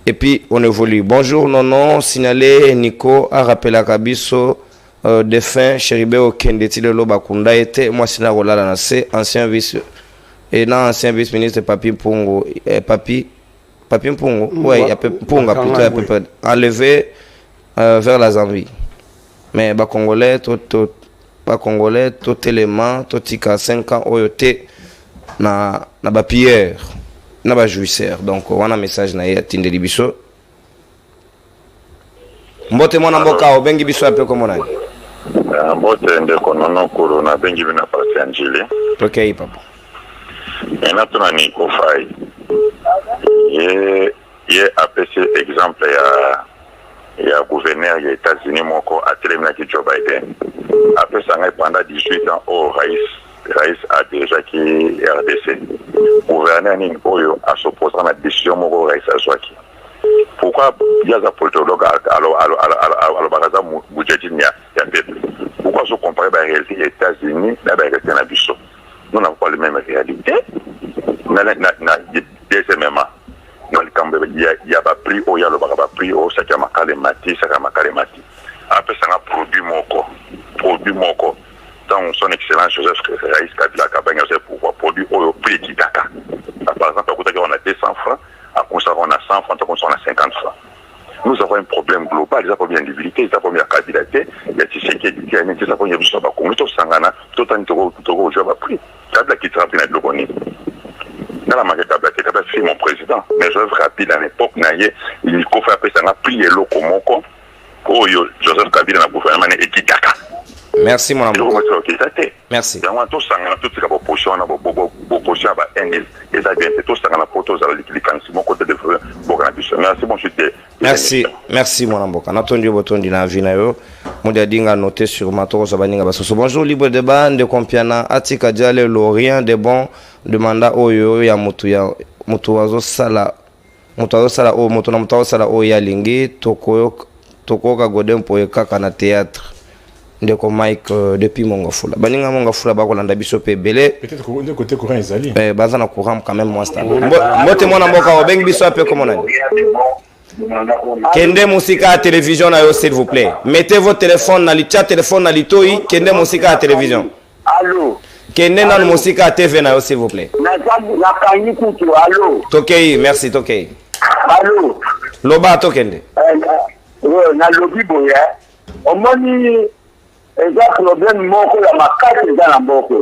et puis on évolue. Bonjour non signalé Nico a rappelé Kabiso défunt Cheribe Okendeti de Lobakunda était moi sina rolala na C ancien vice et non ancien vice-ministre Papi Mpungu Papi Mpungu ouais il y a Mpunga plutôt enlevé vers la Zambie mais ba congolais tout élément tout tika 5 ans oyote na ba pierre na ba jouisseur donc on a message na ya tindeli biso mbote mwana mboka obengi biso ape komonani Mbote ndeko nono corona bengi bina pasi anjili. Ok papa. Ena tuna ni kofai. Ye APC exemple ya gouverneur ya États-Unis moko atelemina ki Joe Biden. Après ça pendant 18 ans au Raïs a déjà qui RDC. Gouverneur ni oyo a s'opposer à la décision moko Raïs a swaki. Pourquoi il y a des politologues alors bagaza budgetin ya peuple. Pourquoi se comparer la réalité des États-Unis et la réalité de Bissau? Nous n'avons pas les mêmes réalités. Deuxièmement, il y a pas pris au il y a le prix au ça qui a marqué mati. Après ça a produit moko. Dans son excellence Joseph Raïs Kabila Kabanya c'est pouvoir produit au prix qui data. Par exemple, on a 200 francs. À constat, on a 100 francs, on a 50 francs. Nous avons un problème global, des problèmes d'individualité, des problèmes de stabilité, il y a Tshisekedi. qui a été ça pour y avoir ça comme tout sangana tout en tout je vais pris table qui trappe na lokoni dans la marque table c'est mon président mais je veux rapide à l'époque naie il faut faire ça na prier lokomoko oh yo Joseph Kabila na gouvernement ekitaka. Merci mon amour. Merci. Dans tout ça na toute la proposition na proposition ba NL et ça bien tout ça na photo za likansi mon côté de organisation. Merci mon chute. Merci mon amour. Na tondi botondi na vina yo. Modia dinga noter sur matoro za baninga basoso. Bonjour libre débat de Kompiana atika diale l'orient de bon demanda oyo ya mutu wazo sala o mutu na mutu sala o ya lingi tokoka godem po kaka na théâtre ndeko Mike depuis Mongafula baninga Mongafula bakolanda biso pe belé peut-être que côté courant ezali baza na courant quand même moins stable mbote mwana mboka obengi biso ape comment nani kende musika à télévision na yo s'il vous plaît mettez votre téléphone na licha téléphone na litoi kende musika à télévision allô kende na musika à TV na yo s'il vous plaît na kanyi kutu allô Tokei merci Tokei allô loba Tokende na lobi boye omoni eza problème moko ya makasi eza na mboko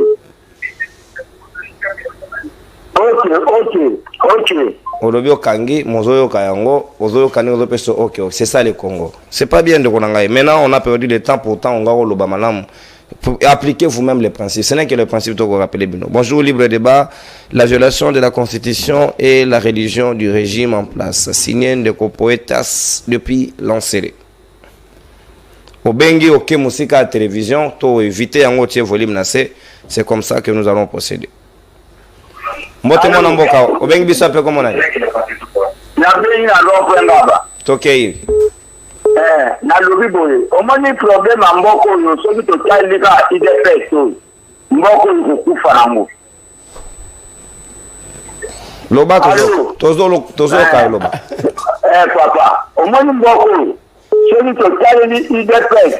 ok olobi okangi mozoyo kayango ozoyo kani ozo peso ok c'est ça le Congo c'est pas bien de konanga maintenant on a perdu le temps pourtant on va oloba malamu appliquez vous-même les principes ce n'est que le principe de rappeler bino. Bonjour libre débat la violation de la constitution et la religion du régime en place signé de Poetas depuis l'enserré Obengi ok musique à télévision to éviter en haut volume nassé c'est comme ça que nous allons procéder mbote mwana mboka obengi biso ape comment on a na bengi na rompo ngaba Tokei na lobi boye omoni problème a mboko yo soki totalika IDPS mboko yo kufa nango loba tozo ka loba papa omoni mboko yo soki totaliki IDPS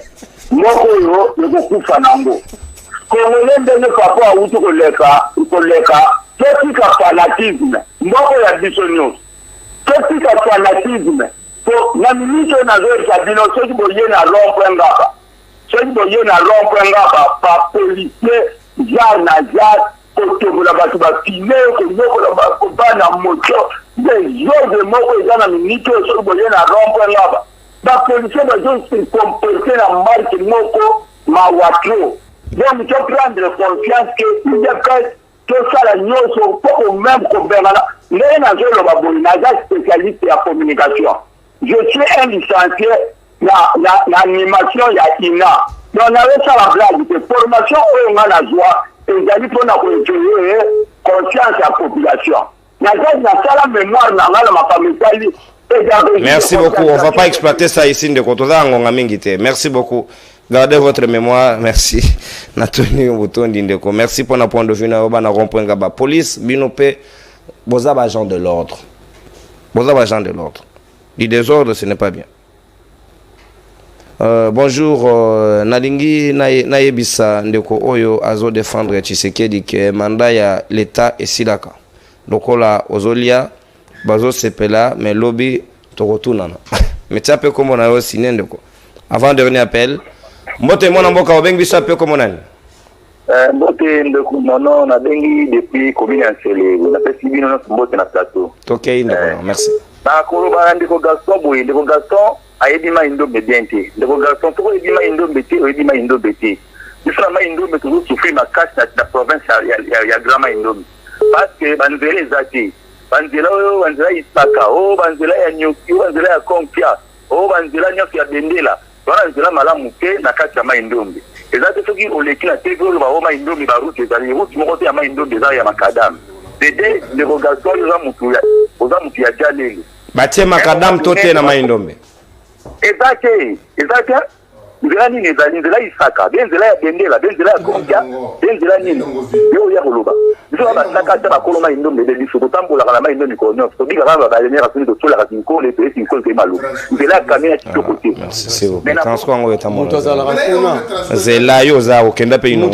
mboko yo kufa nango kongole ndenge papa awuti koleka totika fanatisme mboko ya biso nyonso totika fanatisme na minute na zo sabino soki boye na rompo ngaba pa policier jar na jar kotobola bato bapine konyokola bakobana moto des jours moko eza na minute soki boye na rompo ngaba bapolicier bazo se comporter na marque moko mawatro donc to prendre confiance que il y a que ça la nyonso pour même kobengana ndenge nazoloba boye naza spécialiste ya communication. Je suis un licencié dans l'animation il y a INA. Donc on avait ça la blague de formation où on a la joie et il y a dit qu'on a créé conscience à la population. La mémoire dans ma famille. Merci beaucoup. On ne va pas exploiter ça ici de Kotoza Ngonga Mingite. Merci beaucoup. Gardez votre mémoire. Merci. Merci pour notre point de vue. Na police, binope, boza agent de l'ordre. Boza agent de l'ordre. Du désordre, ce n'est pas bien. Bonjour, Nalingi Nayebisa Ndeko Oyo Azo défendre Tshisekedi que mandat ya l'État et Silaka. Lokola Ozolia, Bazo Sepela, mais lobby Torotunana. Mais tu sais comment on a aussi Ndeko. Avant dernier appel, Mbote Mona Mboka Obeng Bisa peu comme on a. Mbote Ndeko Mono na bengi depuis commune Ansele. On a fait Sibino notre Mbote na plateau. Ok, Ndeko, merci. Na koloba ndeko Gaston boye ndeko Gaston ayedima indombe biente ndeko Gaston toko yedima indombe te oyedima indombe te biso na indombe to souffrir ma casse na province ya grama indombe parce que banzela ezati banzela isaka banzela ya nyoki banzela ya konkia banzela nyoki ya bendela banzela malamu te na kati ya indombe ezati soki oleki na TV oloba indombe ba route ezali route moko te ya indombe za ya makadam dede ndeko Gaston oza mutu ya jalelo batie makadam tote na maindombe ezake nzela nini ezali nzela isaka benzela ya bendela benzela ya konkia benzela nini yo ya koloba biso basaka ta bakolo maindombe de biso kotambolaka na maindombe konyo tobikaka babaleniaka soni tosolaka kinkole to esinkole te malu nzela ya kamia kitoko te transport ngo etamoto zela yo za okenda pe ino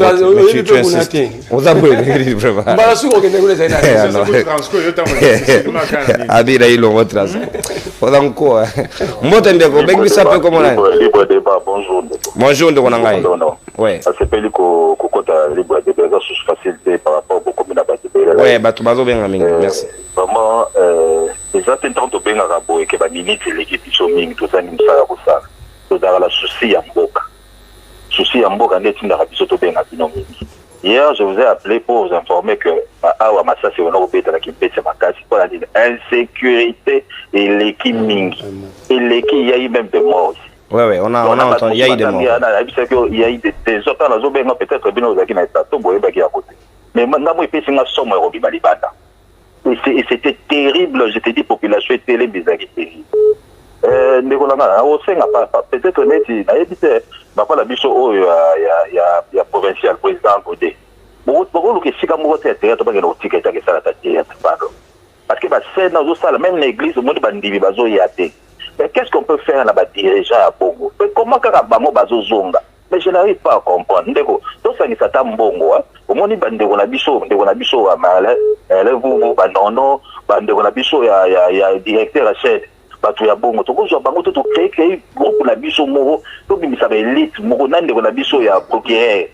oza bwele mbala suko okenda kule zaina abira ilo transport Odanko. Mbote ndeko, bengi sape comment là. Libre débat, bonjour. Bonjour ndeko nangai. Ouais. Ça s'appelle kokota libre débat, ça sous facilité par rapport au commune à ouais, bato bazo benga mingi. Merci. Vraiment exactement tant to benga rabo et que ba minute l'équipe so mingi to ça nimsa ya kosa. To dara la souci ya mboka. Souci ya mboka ndeti na biso to benga bino mingi. Hier, je vous ai appelé pour vous informer que Awa Massa c'est on obéit à la Kimpé Makasi pour la insécurité et l'équipe mingi. Et l'équipe il y a eu même des morts aussi. Ouais, on a entendu, il y a eu des morts. Il y a eu des autres dans la zone, peut-être bien aux Akina Tato, Boyebaki à côté. Mais maintenant, il peut y avoir somme à Robi Balibata. Et c'était terrible, je te dis, population est terrible, bizarre, terrible. Peut-être net, il y a dit, pas la bicho, il y a provincial, président Godé. Beaucoup de si comme vous êtes théâtre, pas que ticket que ça la théâtre, pardon. Parce que c'est dans une même l'église, au monde bandivi bazo yate. Mais qu'est-ce qu'on peut faire là-bas dirigeant à Bongo? Mais comment Karabango bazo zonga? Mais je n'arrive pas à comprendre. Donc ça qui s'attend Bongo, au monde bande on a bicho à Malais, vous banono, bande on a bicho ya directeur à chaîne. Batu ya Bongo, to ko zo bango to créer groupe la bicho moro, to bimisa ba élite moro nande on a bicho ya procureur.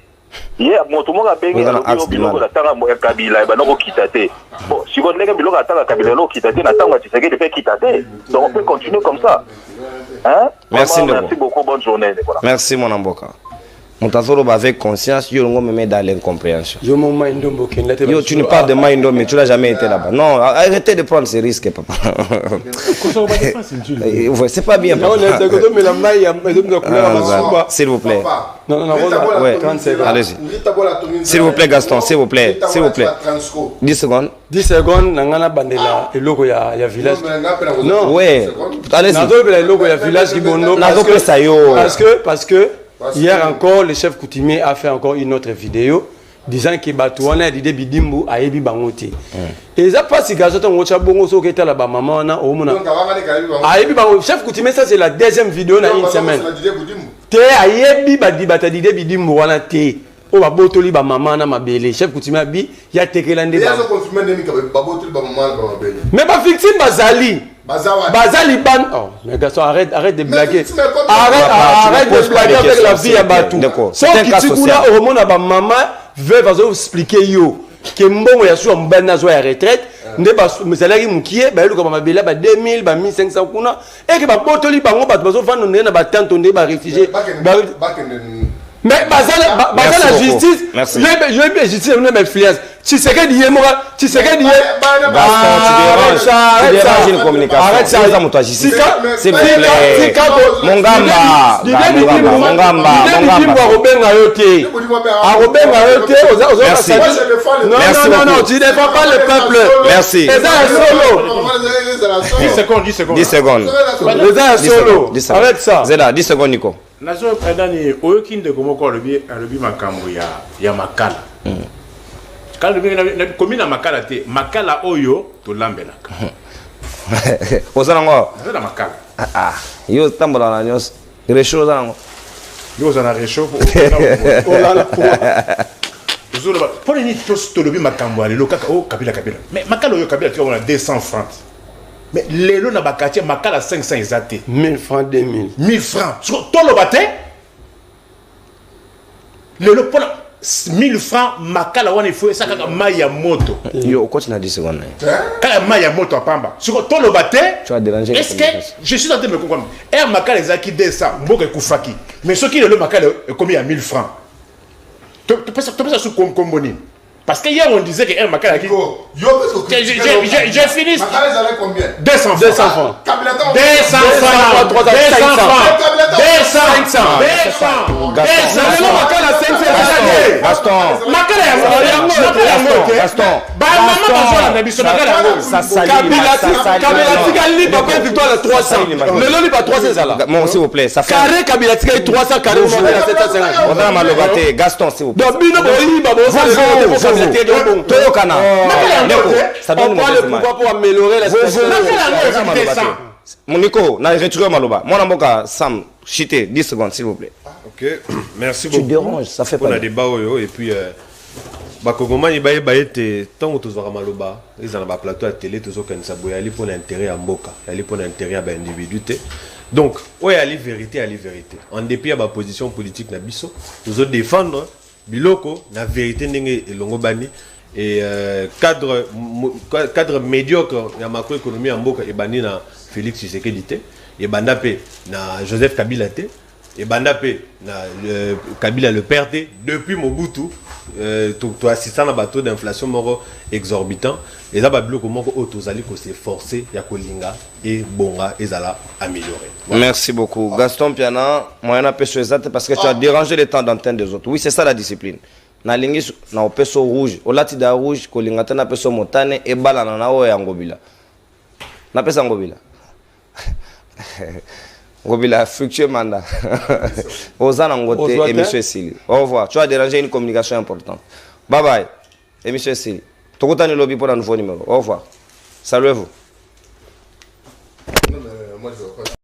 Yeah, moto mo ka benga biloko la tanga mo Kabila ba noko kitate. Bon, si on nega biloko la tanga Kabila no kitate na tanga Tshisekedi de fait kitate. Donc on peut continuer comme ça. Hein? Merci beaucoup, bonne journée. Merci mon amboka. Montazoro avec conscience, yo me met dans l'incompréhension. Yo tu ne parles de Maindo mais tu n'as jamais été là-bas. Non, arrêtez de prendre ces risques papa. C'est pas bien papa. S'il vous plaît. Non, ouais. Allez-y. S'il vous plaît Gaston, s'il vous plaît. 10 secondes. 10 secondes, nangana bandela et logo ya village. Non, ouais. Allez-y. Nazo le logo ya village qui bondo parce que hier encore, le chef coutumier a fait encore une autre vidéo disant que Batouana a dit Bidimbu a Ebi Bangote. Et ça passe si Gazoton Wocha Bongo so keta la maman na omuna. A Ebi Bangote. Chef coutumier, ça c'est la deuxième vidéo dans une semaine. Te a Ebi Badibata di Bidimbu wana te. O ba botoli ba maman na mabele. Chef coutumier bi ya tekelande ba. Mais ba victime bazali. Bazali ban. Oh, mais garçon, arrête de blaguer. Arrête de blaguer avec la vie à Batou. Sans que tu coula au moment où maman veut vous expliquer yo que mbongo ya sur mbana zo ya retraite ndé ba salaire mukie ba luka ba bela ba 2000 ba 1500 kuna et que ba botoli bango ba bazo vendre ndé na ba tante ndé ba réfugié. Mais la justice, je vais justice une influence. Tu sais que dit moi, tu sais que dit arrête une communication. Arrête ça, c'est mon non, tu n'es pas le peuple. Merci. 10 secondes. Arrête ça. Zeda, 10 secondes, Nico. Nazo pendani oyokinde komoko alobi makambo ya makala. Quand le commune makala te makala oyo to lambelaka. Ozango. Zela makala. Yo tambola na nyos. Resho zango. Yo zana resho pour la Zolo pour ni to lobi makambo ale lokaka o Kabila. Mais makala oyo Kabila tu on a 200 francs. Mais les lots n'a pas quartier makala 500 exacté 1000 francs 2000 1000 francs sur tout le bâtiment le lot pour 1000 francs makala wana il faut ça kaka maya moto yo quoi tu n'as 10 secondes kaka maya moto pamba sur tout le bâtiment tu as dérangé est-ce que je suis en train de me comprendre et makala ezaki 200 mboka kufaki mais ce qui le makala est commis à 1000 francs tu peux ça sur comboni. Parce que hier on disait que un makala qui. J'ai fini. 200 francs. 200 francs. 200 francs. 500. S'il vous plaît, ça fait. Carré Kabila 300 carré. Gaston, s'il vous plaît. Toyokana. Ça donne le pouvoir pour améliorer la situation. Mon Nico, n'a retiré Maloba. Mon amboka, Sam, chité, 10 secondes, s'il vous plaît. Ok, merci beaucoup. Tu déranges, ça fait pas. On a des débat et puis bakongomani bayeba ete ntango tozwaka maloba eza na plateau ya télé tozokanisa boye yali mpona intérêt ya mboka yali mpona intérêt ya baindividu te donc oyo yali vérité en dépit ya baposition politique na biso tozodéfendre biloko na vérité ndenge elongo bani et cadre médiocre ya macroéconomie ya mboka ebandi na Félix Tshisekedi te ebanda pe na Joseph Kabila te ebanda pe na Kabila le père te depuis Mobutu tu assistant à bateau d'inflation moro exorbitant et ça ba biloko moko otozali ko s'efforcer ya kolinga et bonga ezala améliorer. Voilà. Merci beaucoup Gaston Piana, moyen na peso exact parce que tu as dérangé le temps d'antenne des autres. Oui, c'est ça la discipline. Na lingi na peso rouge, olati da rouge kolinga te na peso motane e bala na o ya ngobila. Na pesa ngobila. Ngobila futur mandat. Ozana ngote et monsieur Sili. Au revoir. Tu as dérangé une communication importante. Bye bye. Et monsieur Sili. Tokutani lobby pour un nouveau numéro. Au revoir. Saluez-vous.